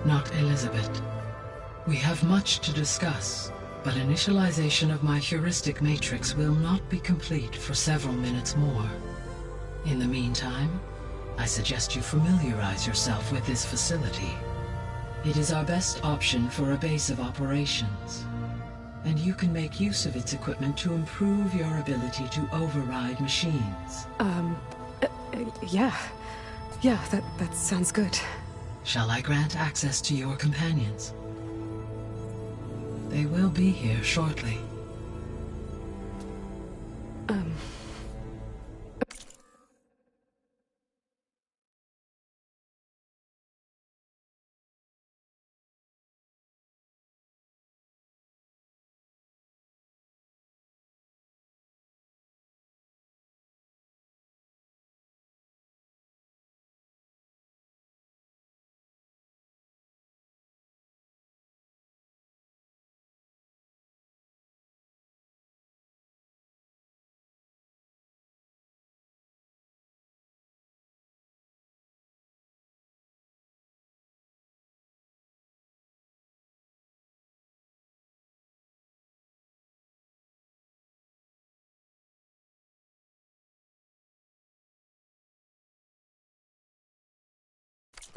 not Elizabeth. We have much to discuss, but initialization of my heuristic matrix will not be complete for several minutes more. In the meantime, I suggest you familiarize yourself with this facility. It is our best option for a base of operations, and you can make use of its equipment to improve your ability to override machines. Yeah. Yeah, that sounds good. Shall I grant access to your companions? They will be here shortly.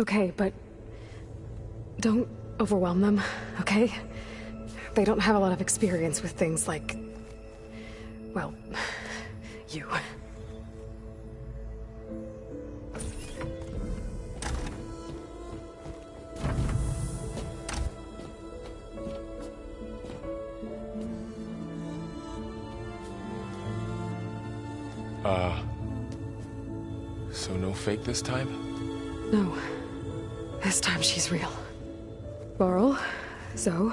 Okay, but don't overwhelm them, okay? They don't have a lot of experience with things like, well, you. So no fake this time? No. This time she's real. Varl, Zoe.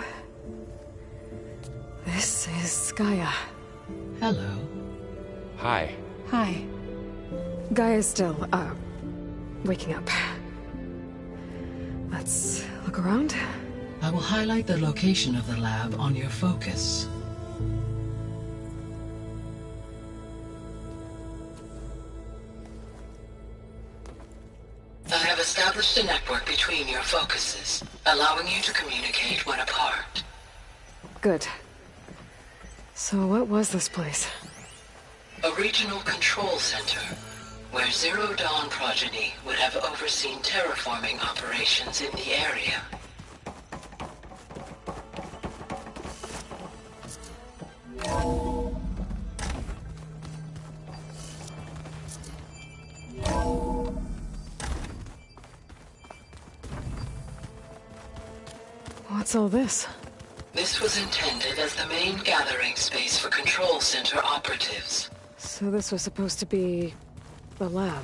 This is Gaia. Hello. Hi. Hi. Gaia's still, waking up. Let's look around. I will highlight the location of the lab on your focus. I have established a network between your focuses, allowing you to communicate when apart. Good. So what was this place? A regional control center, where Zero Dawn progeny would have overseen terraforming operations in the area. What's all this? This was intended as the main gathering space for control center operatives. So this was supposed to be the lab.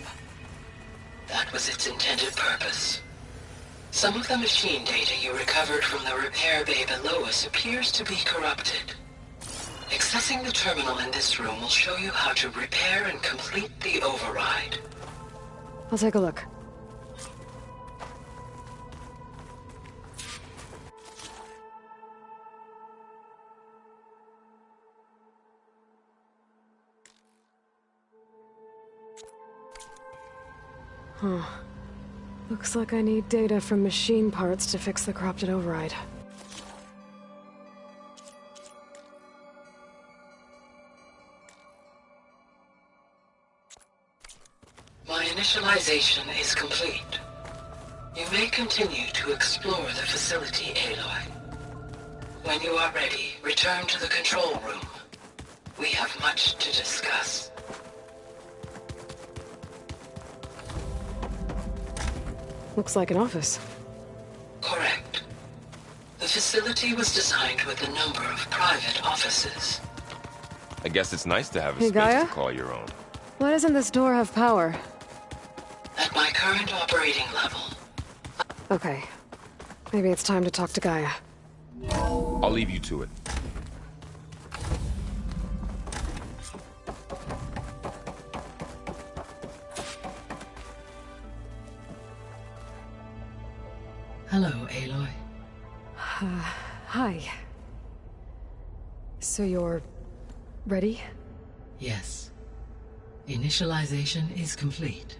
That was its intended purpose. Some of the machine data you recovered from the repair bay below us appears to be corrupted. Accessing the terminal in this room will show you how to repair and complete the override. I'll take a look. Huh. Looks like I need data from machine parts to fix the corrupted override. My initialization is complete. You may continue to explore the facility, Aloy. When you are ready, return to the control room. We have much to discuss. Looks like an office. Correct. The facility was designed with a number of private offices. I guess it's nice to have a Hey, space Gaia? to call your own. Why doesn't this door have power? At my current operating level. Okay. Maybe it's time to talk to Gaia. I'll leave you to it. Hello, Aloy. Hi. So you're ready? Yes. Initialization is complete.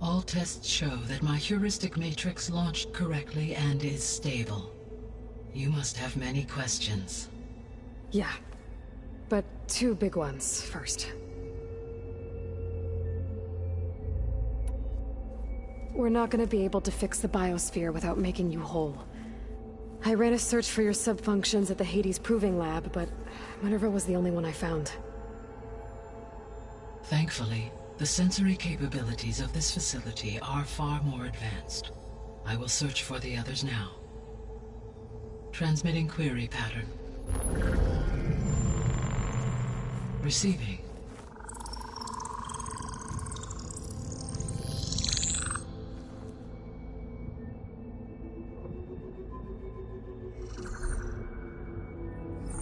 All tests show that my heuristic matrix launched correctly and is stable. You must have many questions. Yeah, but two big ones first. We're not gonna be able to fix the biosphere without making you whole. I ran a search for your subfunctions at the Hades Proving Lab, but Minerva was the only one I found. Thankfully, the sensory capabilities of this facility are far more advanced. I will search for the others now. Transmitting query pattern. Receiving.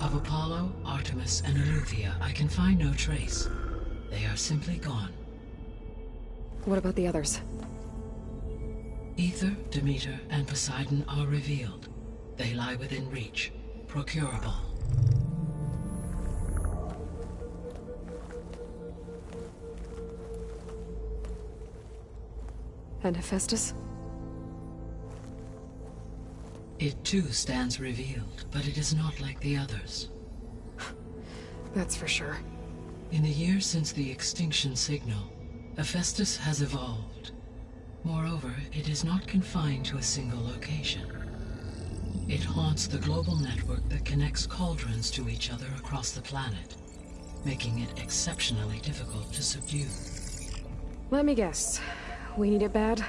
Of Apollo, Artemis, and Eleuthia, I can find no trace. They are simply gone. What about the others? Ether, Demeter, and Poseidon are revealed. They lie within reach, procurable. And Hephaestus? It too stands revealed, but it is not like the others. That's for sure. In the years since the extinction signal, Hephaestus has evolved. Moreover, it is not confined to a single location. It haunts the global network that connects cauldrons to each other across the planet, making it exceptionally difficult to subdue. Let me guess. We need it bad?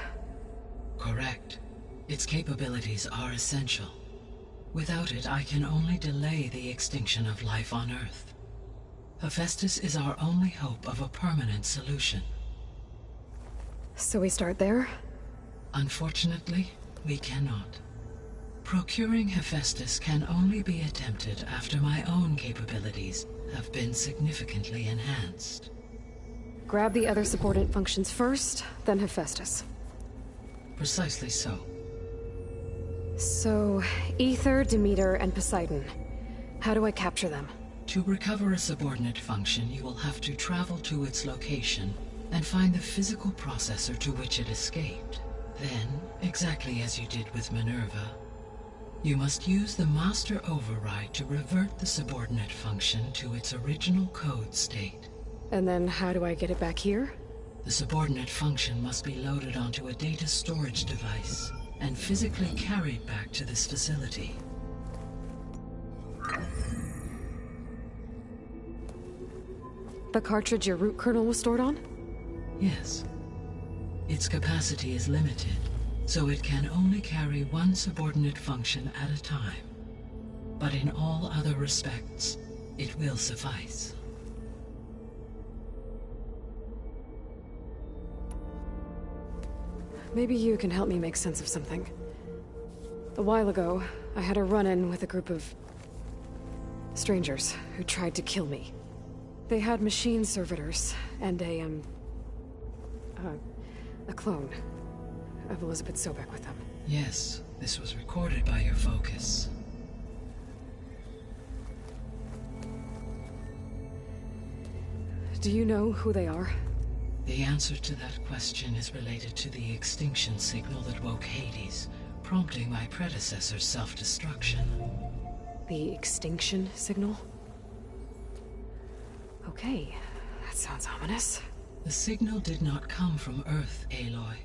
Correct. Its capabilities are essential. Without it, I can only delay the extinction of life on Earth. Hephaestus is our only hope of a permanent solution. So we start there? Unfortunately, we cannot. Procuring Hephaestus can only be attempted after my own capabilities have been significantly enhanced. Grab the other subordinate functions first, then Hephaestus. Precisely so. So, Ether, Demeter, and Poseidon. How do I capture them? To recover a subordinate function, you will have to travel to its location and find the physical processor to which it escaped. Then, exactly as you did with Minerva, you must use the master override to revert the subordinate function to its original code state. And then how do I get it back here? The subordinate function must be loaded onto a data storage device and physically carried back to this facility. The cartridge your root kernel was stored on? Yes. Its capacity is limited, so it can only carry one subordinate function at a time. But in all other respects, it will suffice. Maybe you can help me make sense of something. A while ago, I had a run-in with a group of strangers who tried to kill me. They had machine servitors and a clone of Elizabeth Sobek with them. Yes, this was recorded by your focus. Do you know who they are? The answer to that question is related to the extinction signal that woke Hades, prompting my predecessor's self-destruction. The extinction signal? Okay, that sounds ominous. The signal did not come from Earth, Aloy.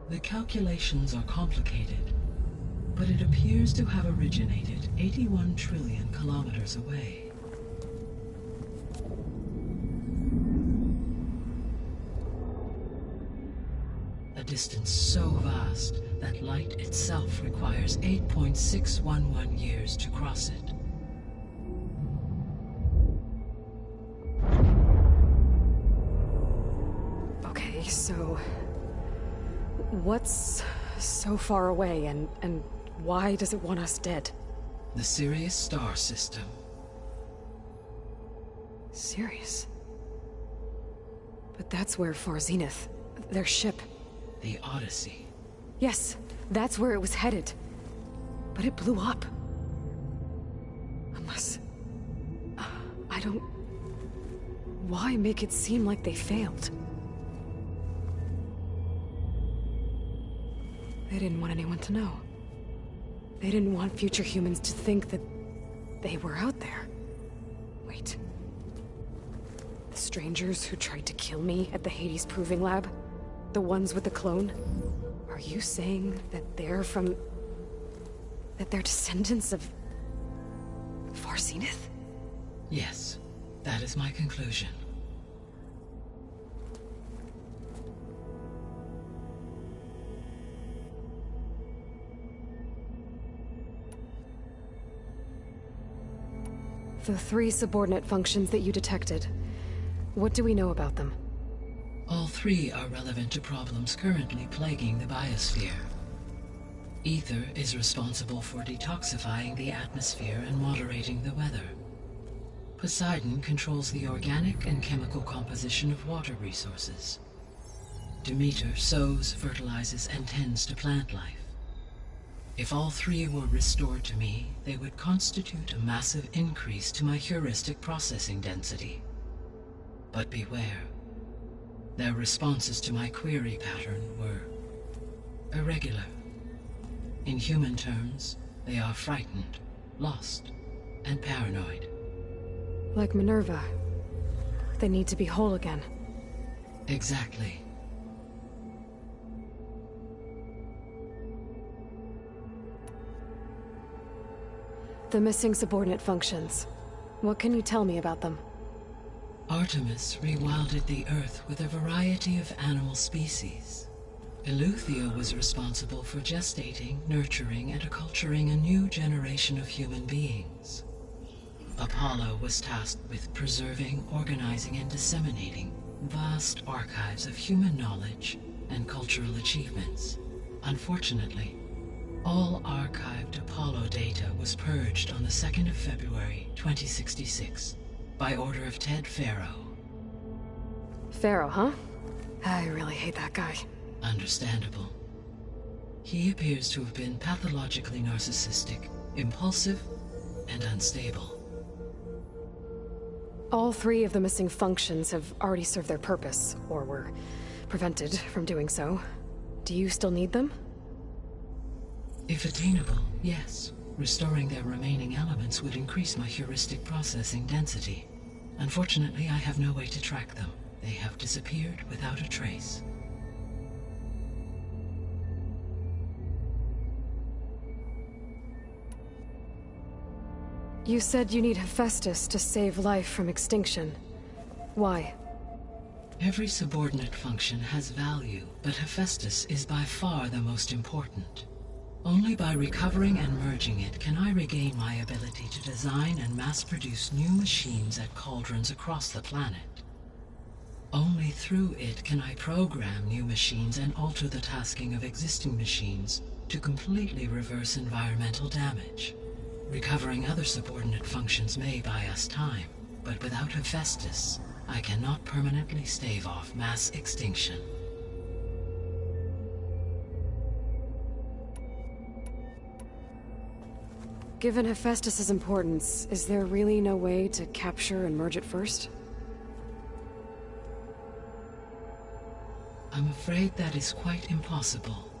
The calculations are complicated, but it appears to have originated 81 trillion kilometers away. A distance so vast that light itself requires 8.611 years to cross it. Okay, so what's so far away and why does it want us dead? The Sirius star system. Sirius? But that's where Far Zenith, their ship. The Odyssey. Yes, that's where it was headed. But it blew up. don't... Why make it seem like they failed? They didn't want anyone to know. They didn't want future humans to think that they were out there. Wait. The strangers who tried to kill me at the Hades Proving Lab? The ones with the clone? Are you saying that they're from... that they're descendants of... Far Zenith? Yes, that is my conclusion. The 3 subordinate functions that you detected. What do we know about them? All 3 are relevant to problems currently plaguing the biosphere. Ether is responsible for detoxifying the atmosphere and moderating the weather. Poseidon controls the organic and chemical composition of water resources. Demeter sows, fertilizes, and tends to plant life. If all 3 were restored to me, they would constitute a massive increase to my heuristic processing density. But beware. Their responses to my query pattern were irregular. In human terms, they are frightened, lost, and paranoid. Like Minerva. They need to be whole again. Exactly. The missing subordinate functions. What can you tell me about them? Artemis rewilded the Earth with a variety of animal species. Eleuthia was responsible for gestating, nurturing, and acculturating a new generation of human beings. Apollo was tasked with preserving, organizing, and disseminating vast archives of human knowledge and cultural achievements. Unfortunately, all archived Apollo data was purged on the 2nd of February, 2066, by order of Ted Farrow. Farrow, huh? I really hate that guy. Understandable. He appears to have been pathologically narcissistic, impulsive, and unstable. All 3 of the missing functions have already served their purpose, or were prevented from doing so. Do you still need them? If attainable, yes. Restoring their remaining elements would increase my heuristic processing density. Unfortunately, I have no way to track them. They have disappeared without a trace. You said you need Hephaestus to save life from extinction. Why? Every subordinate function has value, but Hephaestus is by far the most important. Only by recovering and merging it can I regain my ability to design and mass-produce new machines at cauldrons across the planet. Only through it can I program new machines and alter the tasking of existing machines to completely reverse environmental damage. Recovering other subordinate functions may buy us time, but without Hephaestus, I cannot permanently stave off mass extinction. Given Hephaestus's importance, is there really no way to capture and merge it first? I'm afraid that is quite impossible.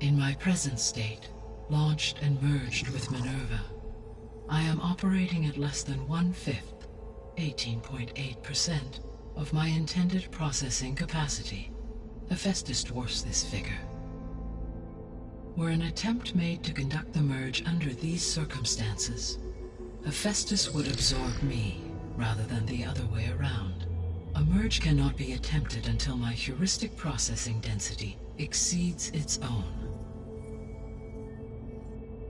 In my present state, launched and merged with Minerva, I am operating at less than 1/5, 18.8%, of my intended processing capacity. Hephaestus dwarfs this figure. Were an attempt made to conduct the merge under these circumstances, Hephaestus would absorb me, rather than the other way around. A merge cannot be attempted until my heuristic processing density exceeds its own.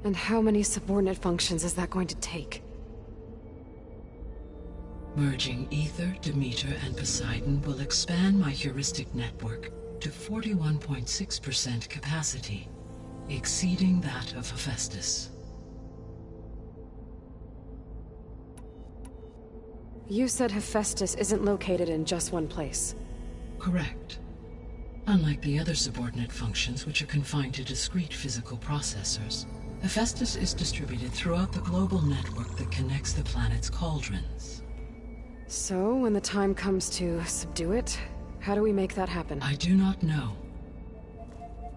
And how many subordinate functions is that going to take? Merging Ether, Demeter, and Poseidon will expand my heuristic network to 41.6% capacity, exceeding that of Hephaestus. You said Hephaestus isn't located in just one place. Correct. Unlike the other subordinate functions, which are confined to discrete physical processors, Hephaestus is distributed throughout the global network that connects the planet's cauldrons. So, when the time comes to subdue it, how do we make that happen? I do not know.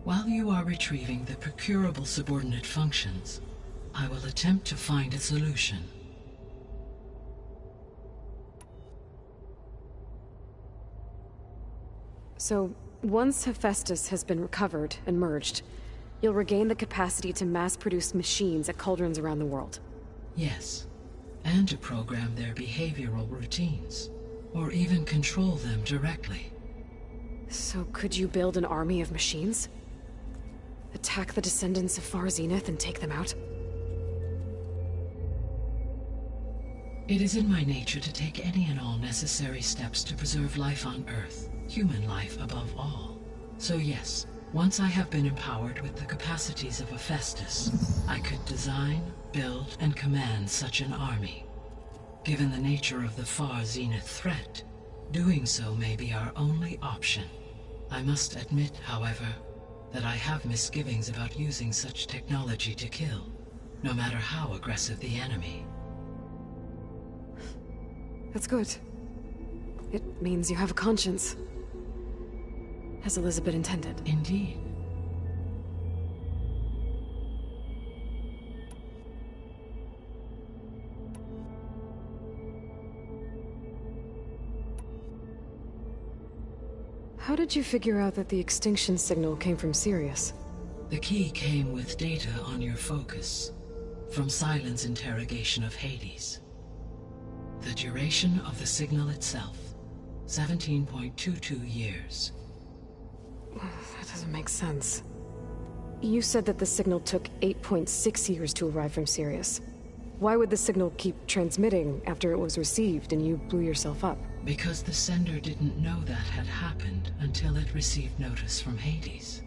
While you are retrieving the procurable subordinate functions, I will attempt to find a solution. So, once Hephaestus has been recovered and merged, you'll regain the capacity to mass-produce machines at cauldrons around the world. Yes, and to program their behavioral routines, or even control them directly. So could you build an army of machines? Attack the descendants of Far Zenith and take them out? It is in my nature to take any and all necessary steps to preserve life on Earth, human life above all. So yes, once I have been empowered with the capacities of Hephaestus, I could design, build, and command such an army. Given the nature of the Far Zenith threat, doing so may be our only option. I must admit, however, that I have misgivings about using such technology to kill, no matter how aggressive the enemy. That's good. It means you have a conscience. As Elizabeth intended. Indeed. How did you figure out that the extinction signal came from Sirius? The key came with data on your focus, from Silent's interrogation of Hades. The duration of the signal itself, 17.22 years. That doesn't make sense. You said that the signal took 8.6 years to arrive from Sirius. Why would the signal keep transmitting after it was received and you blew yourself up? Because the sender didn't know that had happened until it received notice from Hades.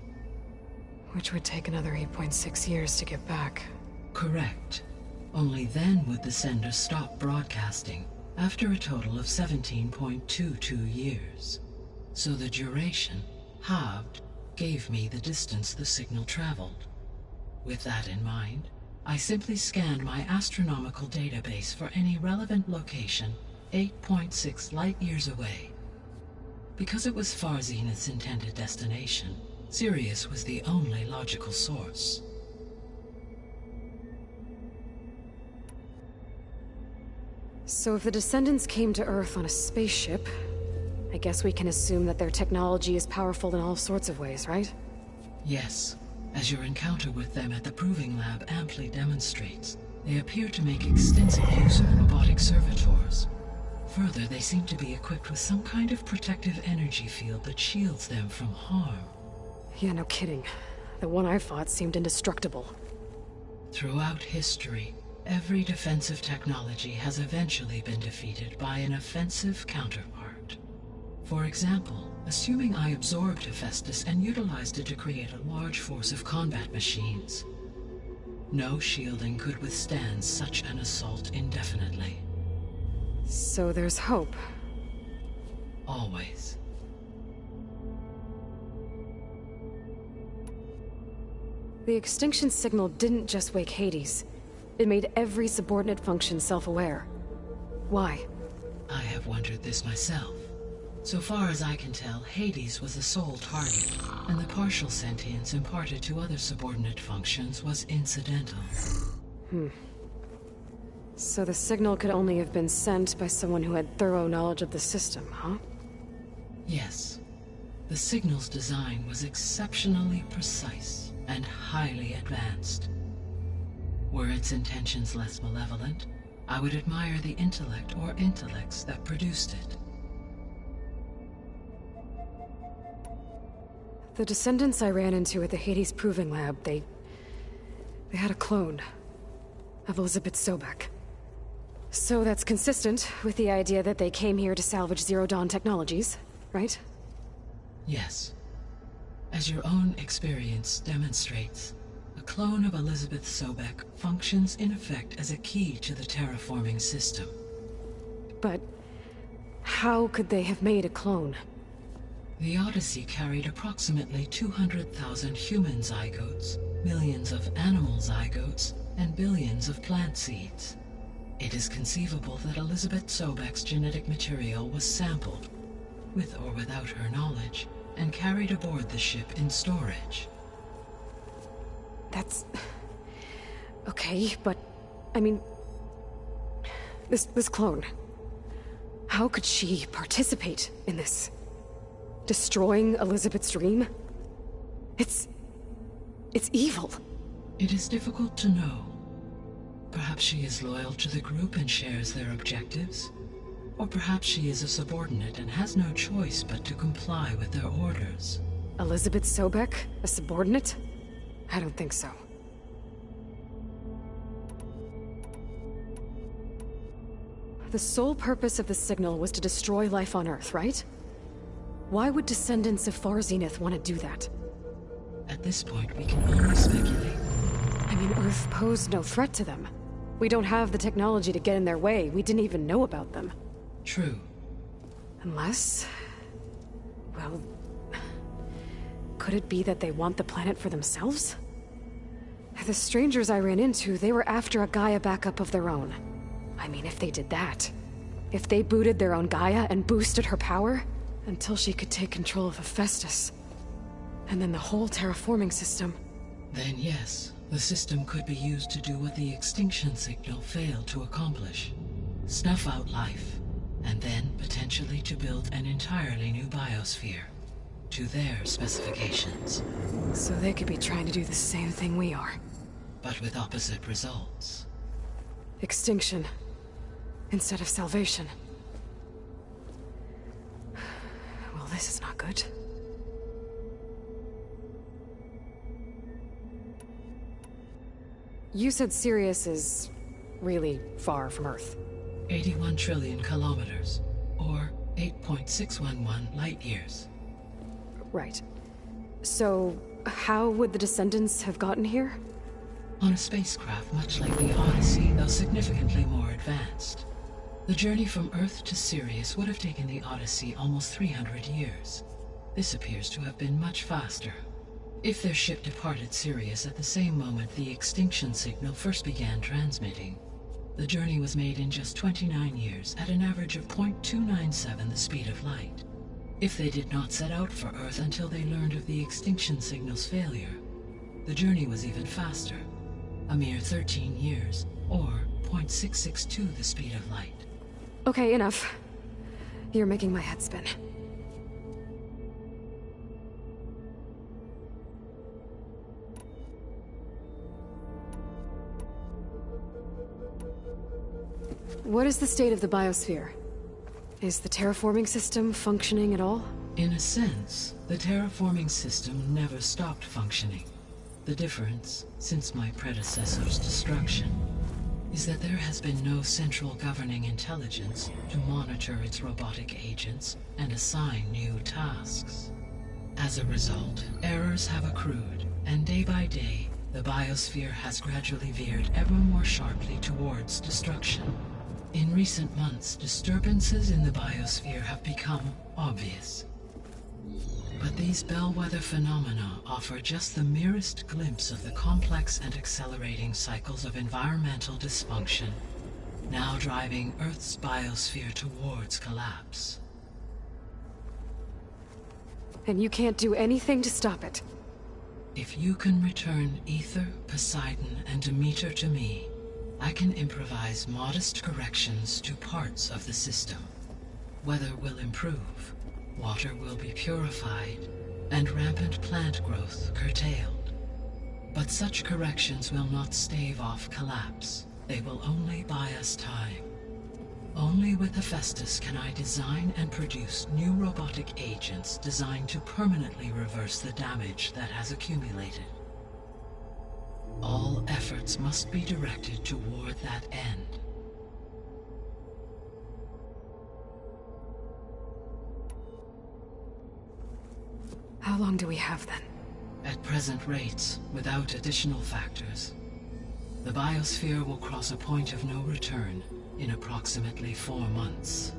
Which would take another 8.6 years to get back. Correct. Only then would the sender stop broadcasting, after a total of 17.22 years. So the duration, halved, gave me the distance the signal traveled. With that in mind, I simply scanned my astronomical database for any relevant location 8.6 light-years away. Because it was Far Zenith's intended destination, Sirius was the only logical source. So if the descendants came to Earth on a spaceship, I guess we can assume that their technology is powerful in all sorts of ways, right? Yes, as your encounter with them at the Proving Lab amply demonstrates, they appear to make extensive use of robotic servitors. Further, they seem to be equipped with some kind of protective energy field that shields them from harm. Yeah, no kidding. The one I fought seemed indestructible. Throughout history, every defensive technology has eventually been defeated by an offensive counterpart. For example, assuming I absorbed Hephaestus and utilized it to create a large force of combat machines. No shielding could withstand such an assault indefinitely. So there's hope. Always. The extinction signal didn't just wake Hades. It made every subordinate function self-aware. Why? I have wondered this myself. So far as I can tell, Hades was the sole target, and the partial sentience imparted to other subordinate functions was incidental. So the signal could only have been sent by someone who had thorough knowledge of the system, huh? Yes. The signal's design was exceptionally precise and highly advanced. Were its intentions less malevolent, I would admire the intellect or intellects that produced it. The descendants I ran into at the Hades Proving Lab, they had a clone of Elizabeth Sobek. So that's consistent with the idea that they came here to salvage Zero Dawn technologies, right? Yes. As your own experience demonstrates, a clone of Elizabeth Sobek functions in effect as a key to the terraforming system. But how could they have made a clone? The Odyssey carried approximately 200,000 human zygotes, millions of animal zygotes, and billions of plant seeds. It is conceivable that Elizabeth Sobek's genetic material was sampled, with or without her knowledge, and carried aboard the ship in storage. That's... okay, but... I mean... This clone... How could she participate in this? Destroying Elizabeth's dream? It's evil. It is difficult to know. Perhaps she is loyal to the group and shares their objectives. Or perhaps she is a subordinate and has no choice but to comply with their orders. Elizabeth Sobek? A subordinate? I don't think so. The sole purpose of the signal was to destroy life on Earth, right? Why would descendants of Far Zenith want to do that? At this point, we can only speculate. I mean, Earth posed no threat to them. We don't have the technology to get in their way. We didn't even know about them. True. Unless... well... could it be that they want the planet for themselves? The strangers I ran into, they were after a Gaia backup of their own. I mean, if they did that... if they booted their own Gaia and boosted her power... until she could take control of Hephaestus... and then the whole terraforming system... Then yes, the system could be used to do what the extinction signal failed to accomplish. Snuff out life, and then potentially to build an entirely new biosphere. To their specifications. So they could be trying to do the same thing we are. But with opposite results. Extinction. Instead of salvation. Well, this is not good. You said Sirius is really far from Earth. 81 trillion kilometers, or 8.611 light years. Right. So, how would the descendants have gotten here? On a spacecraft much like the Odyssey, though significantly more advanced. The journey from Earth to Sirius would have taken the Odyssey almost 300 years. This appears to have been much faster. If their ship departed Sirius at the same moment the extinction signal first began transmitting, the journey was made in just 29 years at an average of 0.297 the speed of light. If they did not set out for Earth until they learned of the extinction signal's failure, the journey was even faster, a mere 13 years, or 0.662 the speed of light. Okay, enough. You're making my head spin. What is the state of the biosphere? Is the terraforming system functioning at all? In a sense, the terraforming system never stopped functioning. The difference, since my predecessor's destruction, is that there has been no central governing intelligence to monitor its robotic agents and assign new tasks. As a result, errors have accrued, and day by day, the biosphere has gradually veered ever more sharply towards destruction. In recent months, disturbances in the biosphere have become obvious. But these bellwether phenomena offer just the merest glimpse of the complex and accelerating cycles of environmental dysfunction, now driving Earth's biosphere towards collapse. And you can't do anything to stop it? If you can return Ether, Poseidon, and Demeter to me, I can improvise modest corrections to parts of the system. Weather will improve, water will be purified, and rampant plant growth curtailed. But such corrections will not stave off collapse. They will only buy us time. Only with Hephaestus can I design and produce new robotic agents designed to permanently reverse the damage that has accumulated. All efforts must be directed toward that end. How long do we have then? At present rates, without additional factors, the biosphere will cross a point of no return in approximately 4 months.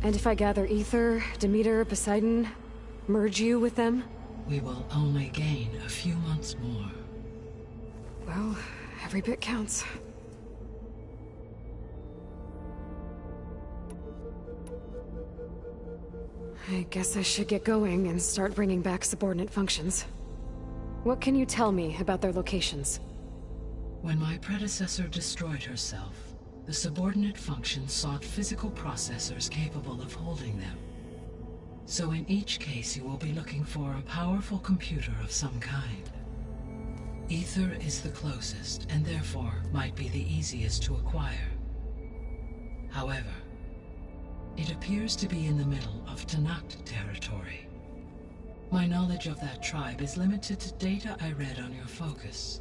And if I gather Ether, Demeter, Poseidon, merge you with them? we will only gain a few months more. Well, every bit counts. I guess I should get going and start bringing back subordinate functions. What can you tell me about their locations? When my predecessor destroyed herself, the subordinate functions sought physical processors capable of holding them. So in each case you will be looking for a powerful computer of some kind. Ether is the closest, and therefore might be the easiest to acquire. However, it appears to be in the middle of Tanakh territory. My knowledge of that tribe is limited to data I read on your focus,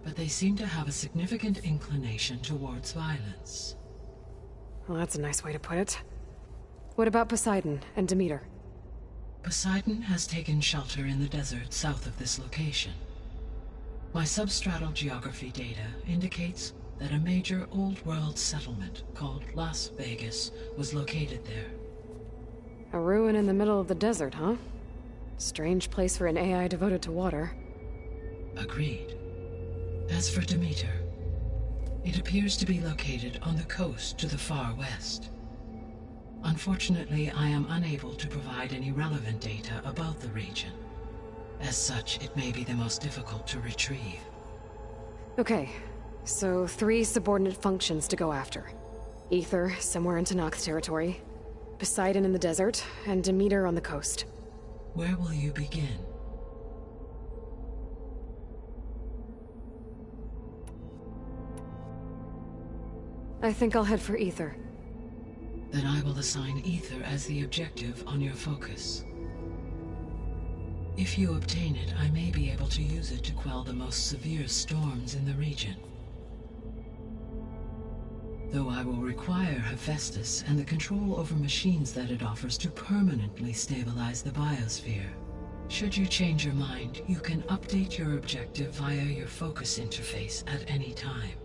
but they seem to have a significant inclination towards violence. Well, that's a nice way to put it. What about Poseidon and Demeter? Poseidon has taken shelter in the desert south of this location. My substratal geography data indicates that a major old-world settlement called Las Vegas was located there. A ruin in the middle of the desert, huh? Strange place for an AI devoted to water. Agreed. As for Demeter, it appears to be located on the coast to the far west. Unfortunately, I am unable to provide any relevant data about the region. As such, it may be the most difficult to retrieve. Okay, so 3 subordinate functions to go after. Ether, somewhere in Tanakh territory, Poseidon in the desert, and Demeter on the coast. Where will you begin? I think I'll head for Ether. Then I will assign Ether as the objective on your focus. If you obtain it, I may be able to use it to quell the most severe storms in the region. Though I will require Hephaestus and the control over machines that it offers to permanently stabilize the biosphere. Should you change your mind, you can update your objective via your focus interface at any time.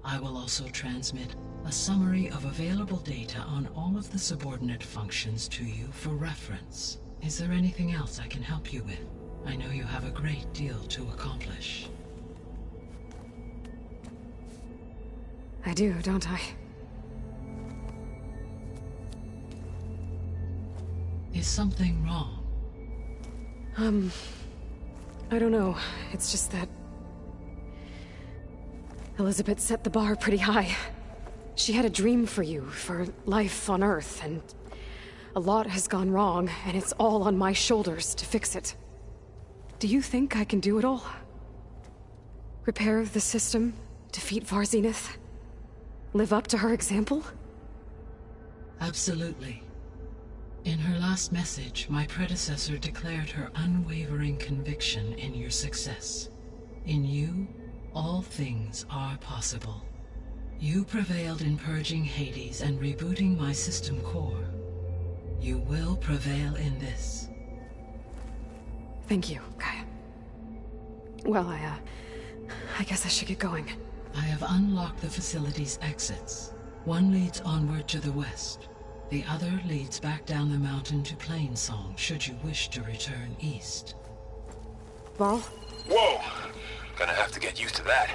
I will also transmit a summary of available data on all of the subordinate functions to you for reference. Is there anything else I can help you with? I know you have a great deal to accomplish. I do, don't I? Is something wrong? I don't know. It's just that Elizabeth set the bar pretty high. She had a dream for you, for life on Earth, and a lot has gone wrong, and it's all on my shoulders to fix it. Do you think I can do it all? Repair the system, defeat Varzenith, live up to her example? Absolutely. In her last message, my predecessor declared her unwavering conviction in your success. In you, all things are possible. You prevailed in purging Hades and rebooting my system core. You will prevail in this. Thank you, Gaia. Well, I guess I should get going. I have unlocked the facility's exits. One leads onward to the west. The other leads back down the mountain to Plainsong, should you wish to return east. Varl? Whoa! Gonna have to get used to that.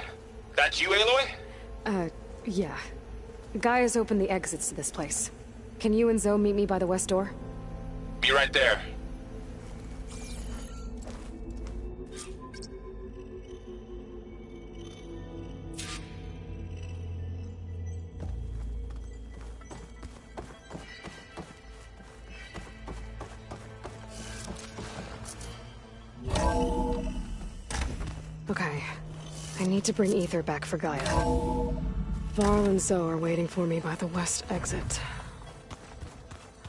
That's you, Aloy? Yeah. Gaia's opened the exits to this place. Can you and Zoe meet me by the west door? Be right there. Okay. I need to bring Ether back for Gaia. Varl and Zoe are waiting for me by the west exit.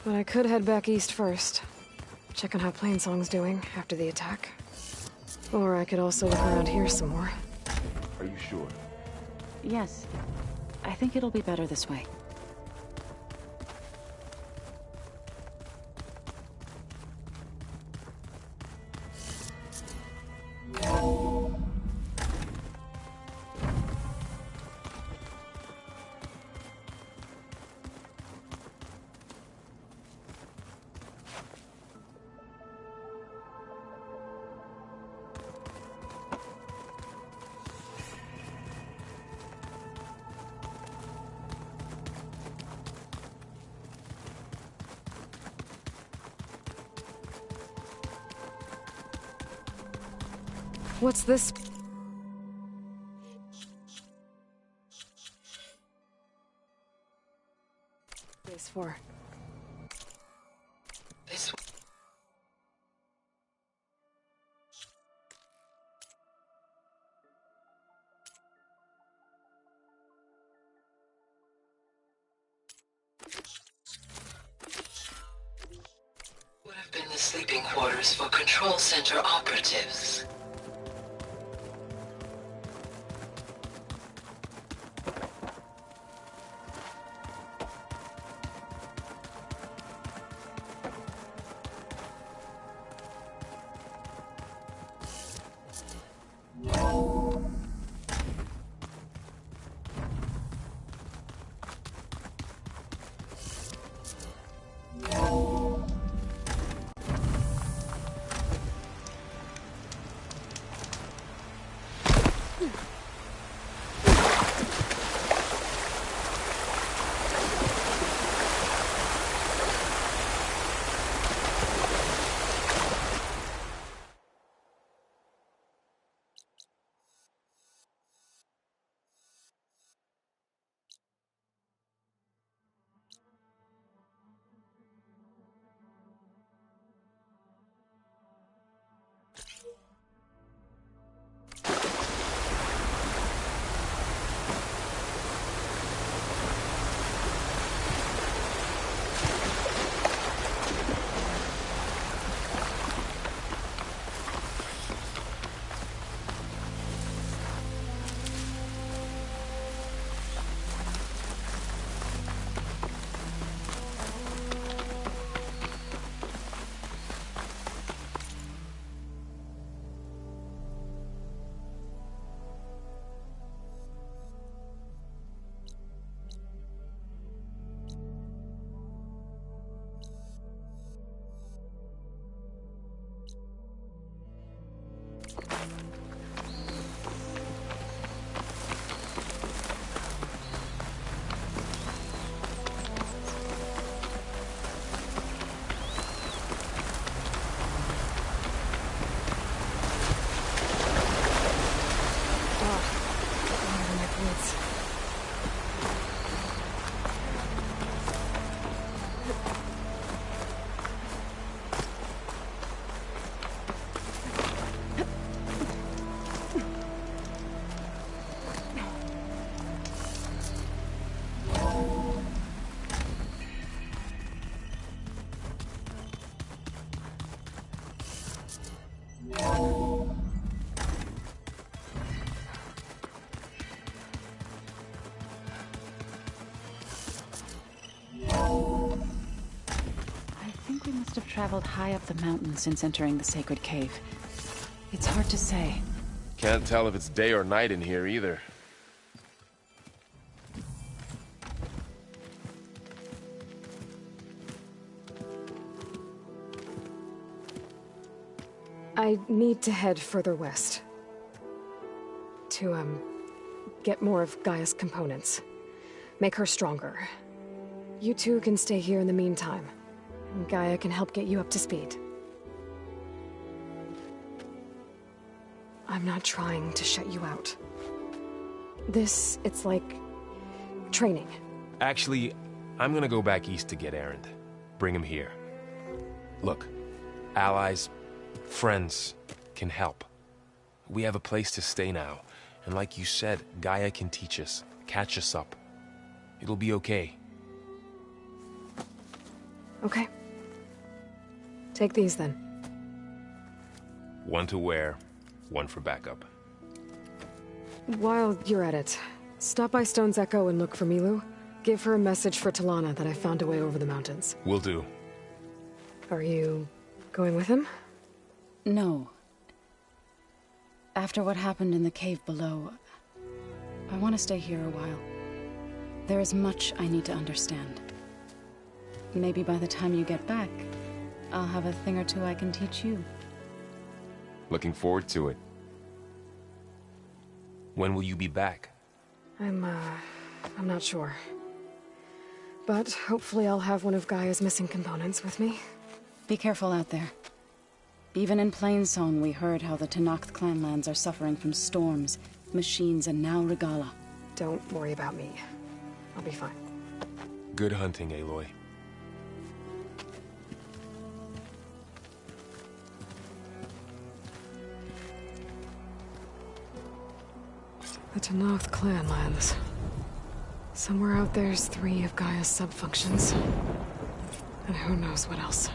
But I could head back east first. Check on how Plainsong's doing after the attack. Or I could also look around here some more. Are you sure? Yes. I think it'll be better this way. What's this? Place for? This would have been the sleeping quarters for Control Center operatives. Traveled high up the mountain since entering the sacred cave. It's hard to say. Can't tell if it's day or night in here either. I need to head further west. To, get more of Gaia's components. Make her stronger. You two can stay here in the meantime. Gaia can help get you up to speed. I'm not trying to shut you out. It's like... training. Actually, I'm gonna go back east to get Erend. Bring him here. Look, allies, friends can help. We have a place to stay now, and like you said, Gaia can teach us, catch us up. It'll be okay. Okay. Take these, then. One to wear, one for backup. While you're at it, stop by Stone's Echo and look for Milu. Give her a message for Talana that I found a way over the mountains. Will do. Are you going with him? No. After what happened in the cave below, I want to stay here a while. There is much I need to understand. Maybe by the time you get back, I'll have a thing or two I can teach you. Looking forward to it. When will you be back? I'm not sure. But hopefully I'll have one of Gaia's missing components with me. Be careful out there. Even in Plainsong, we heard how the Tenakth clanlands are suffering from storms, machines, and now Regala. Don't worry about me. I'll be fine. Good hunting, Aloy. The Tenakth clanlands. Somewhere out there's 3 of Gaia's sub-functions. And who knows what else.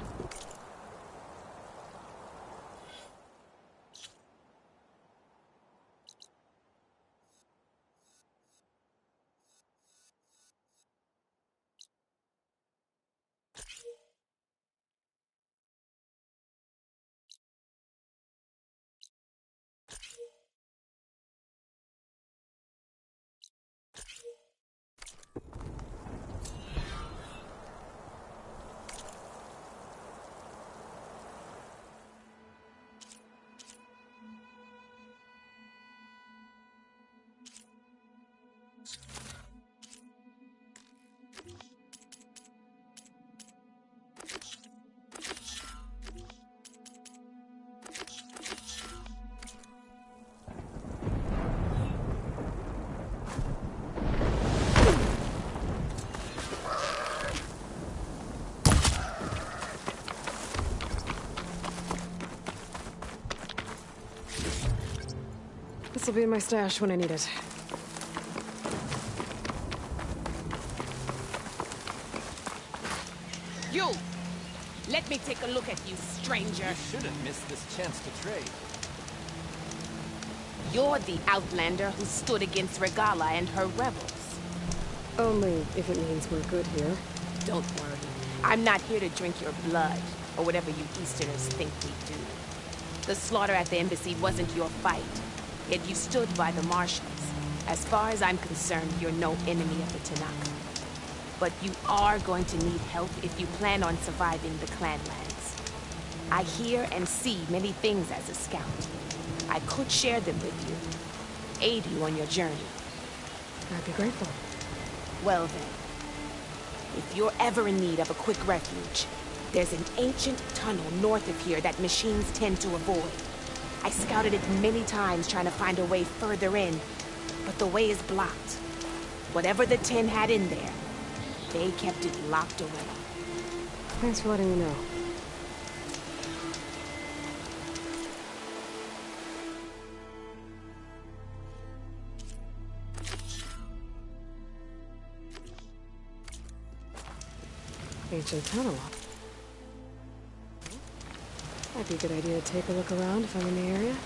This'll be in my stash when I need it. You! Let me take a look at you, stranger. You shouldn't miss this chance to trade. You're the outlander who stood against Regala and her rebels. Only if it means we're good here. Don't worry. I'm not here to drink your blood, or whatever you Easterners think we do. The slaughter at the embassy wasn't your fight, yet you stood by the marshals. As far as I'm concerned, you're no enemy of the Tenakth. But you are going to need help if you plan on surviving the clanlands. I hear and see many things as a scout. I could share them with you, aid you on your journey. I'd be grateful. Well then, if you're ever in need of a quick refuge, there's an ancient tunnel north of here that machines tend to avoid. I scouted it many times trying to find a way further in, but the way is blocked. Whatever the 10 had in there, they kept it locked away. Thanks for letting me know. Ancient tunnel. Might be a good idea to take a look around if I'm in the area.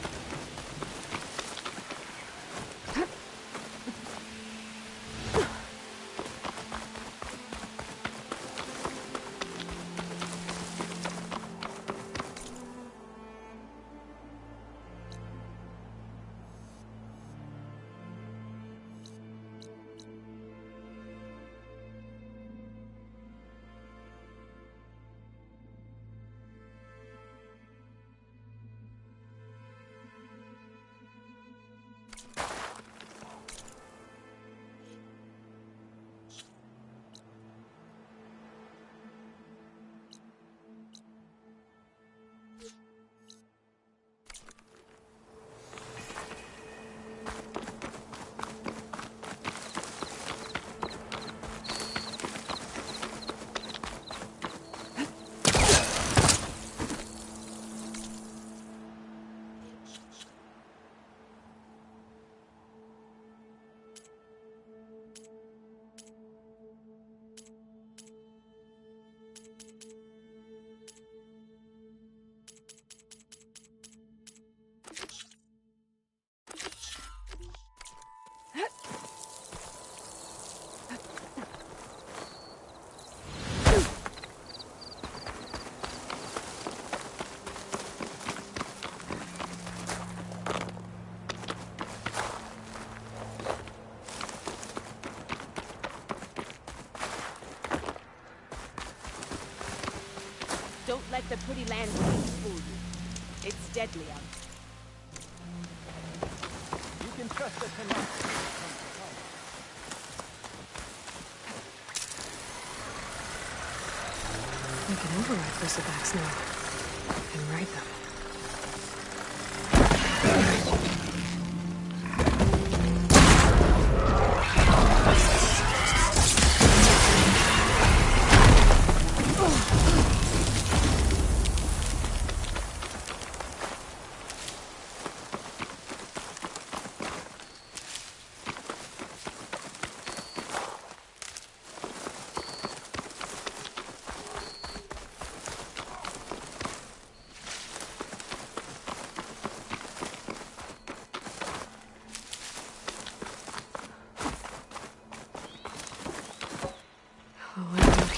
Don't let the pretty landscape fool you. It's deadly out. You can trust the Tenakth. I can override Bristleback's now and write them.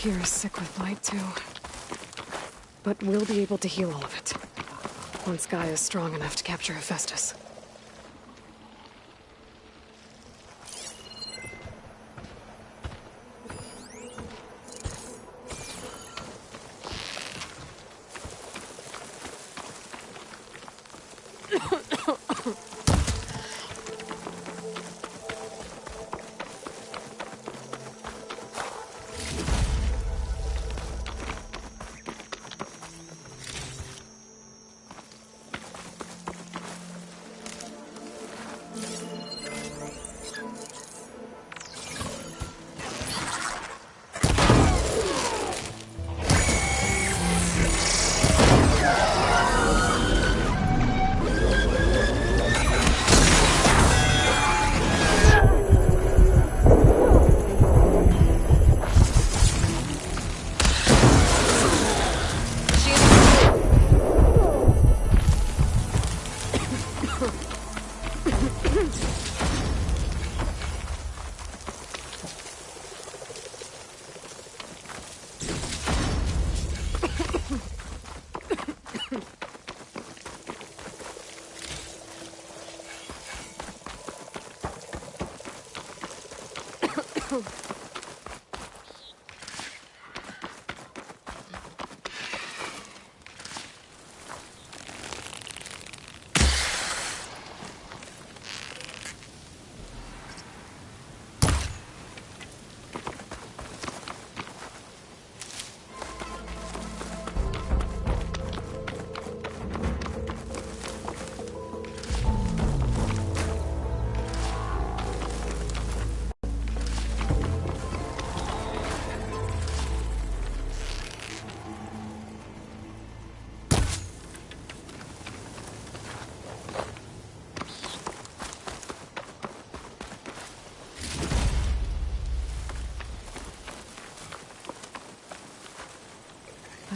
here is sick with blight, too. But we'll be able to heal all of it. Once Gaia is strong enough to capture Hephaestus.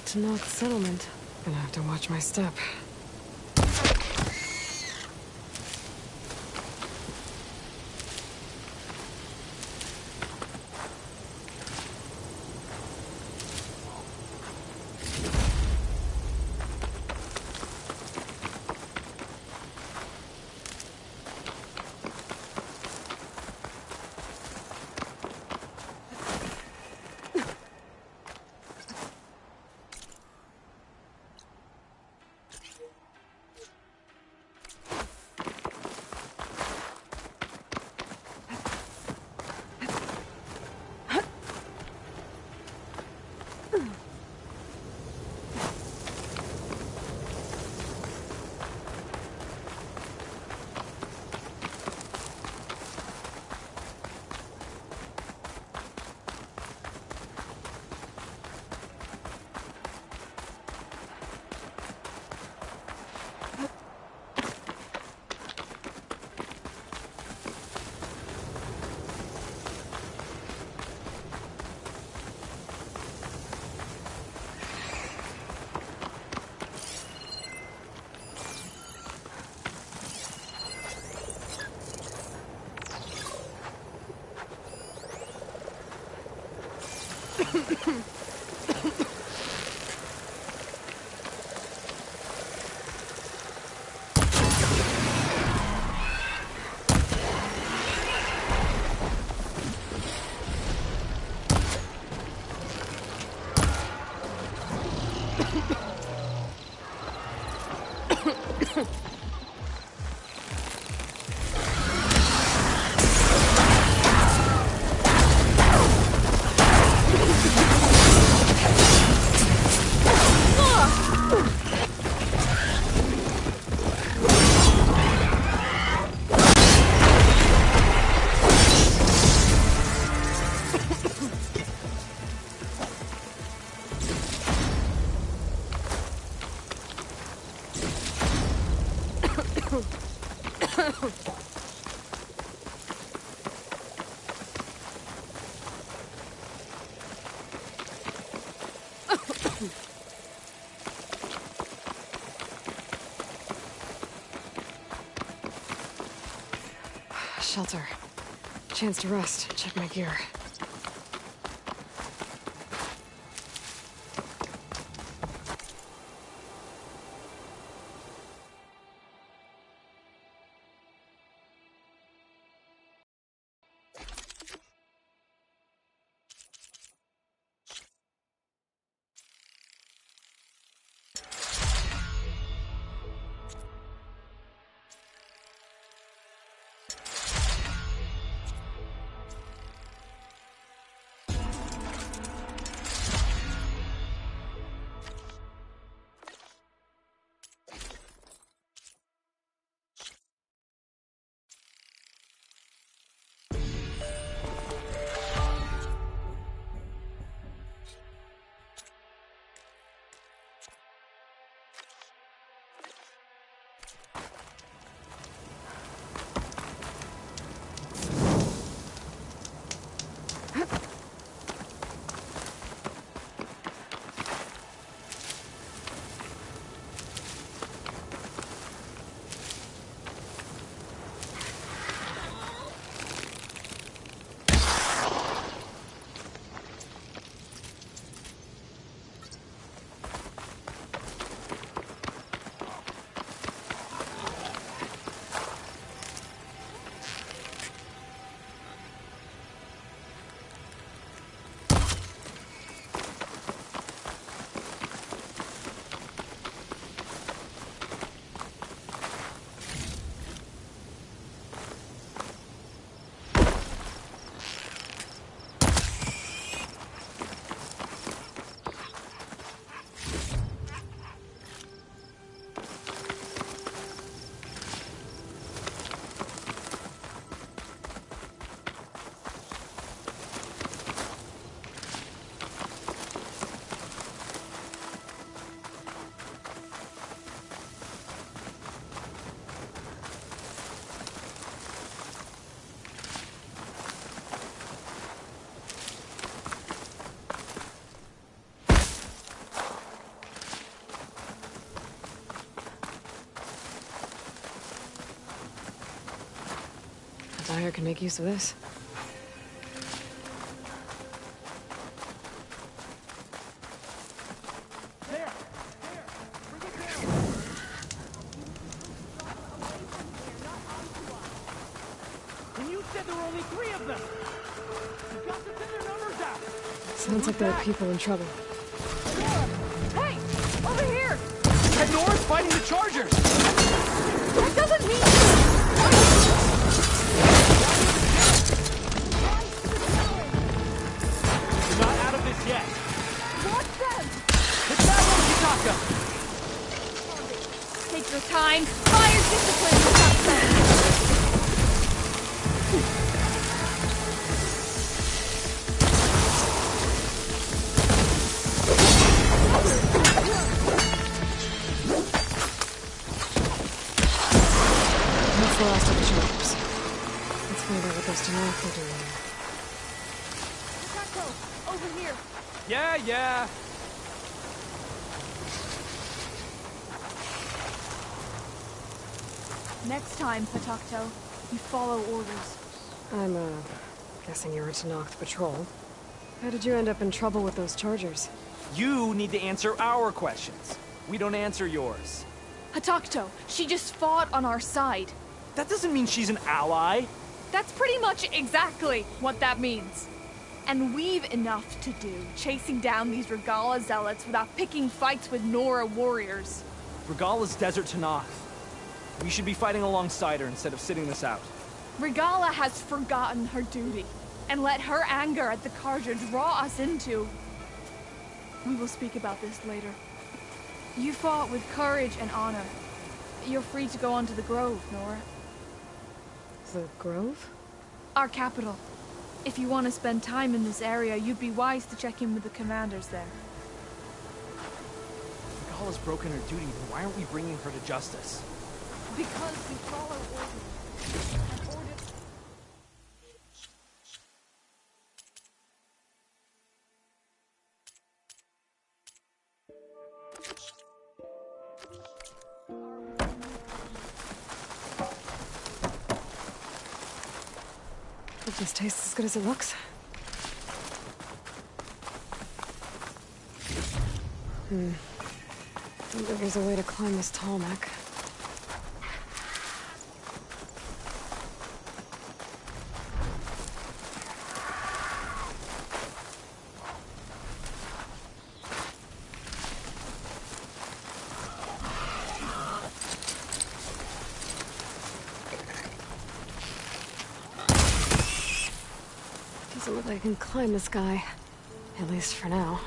To know the settlement. Gonna have to watch my step. Shelter. Chance to rest. Check my gear. Sire can make use of this. And you said there were only 3 of them! You got to send their numbers out! Sounds like there are people in trouble. Hey! Over here! And Nora's fighting the Chargers! That doesn't mean... You're not out of this yet! Watch them! Hit that one, Kitaka! Take your time. Fire discipline for success. That's the last of the Chargers. Let's find out what those Tanakh are doing here. Taco, over here. Yeah. Next time, Patacto, you follow orders. I'm, guessing you're a Tanakh patrol. How did you end up in trouble with those Chargers? You need to answer our questions. We don't answer yours. Patacto, she just fought on our side. That doesn't mean she's an ally. That's pretty much exactly what that means. And we've enough to do, chasing down these Regala zealots without picking fights with Nora warriors. Regala's desert Tanakh. We should be fighting alongside her instead of sitting this out. Regala has forgotten her duty, and let her anger at the Carja draw us into... We will speak about this later. You fought with courage and honor. You're free to go on to the Grove, Nora. The Grove? Our capital. If you want to spend time in this area, you'd be wise to check in with the commanders there. Regala's broken her duty, then why aren't we bringing her to justice? Because we follow orders. Hope this tastes as good as it looks. Don't think there's a way to climb this tarmac. Doesn't look like I can climb this guy. At least for now.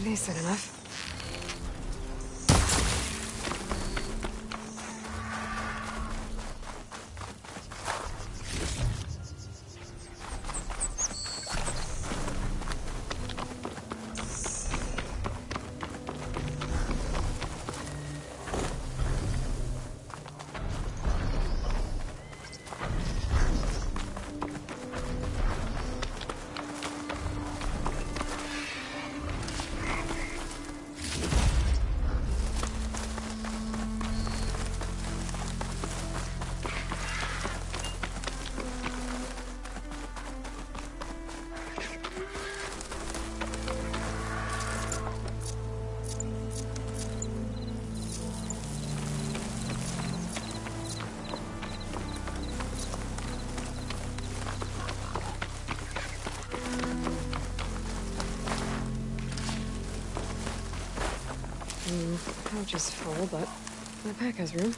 Decent enough. Pouch is full, but my pack has room.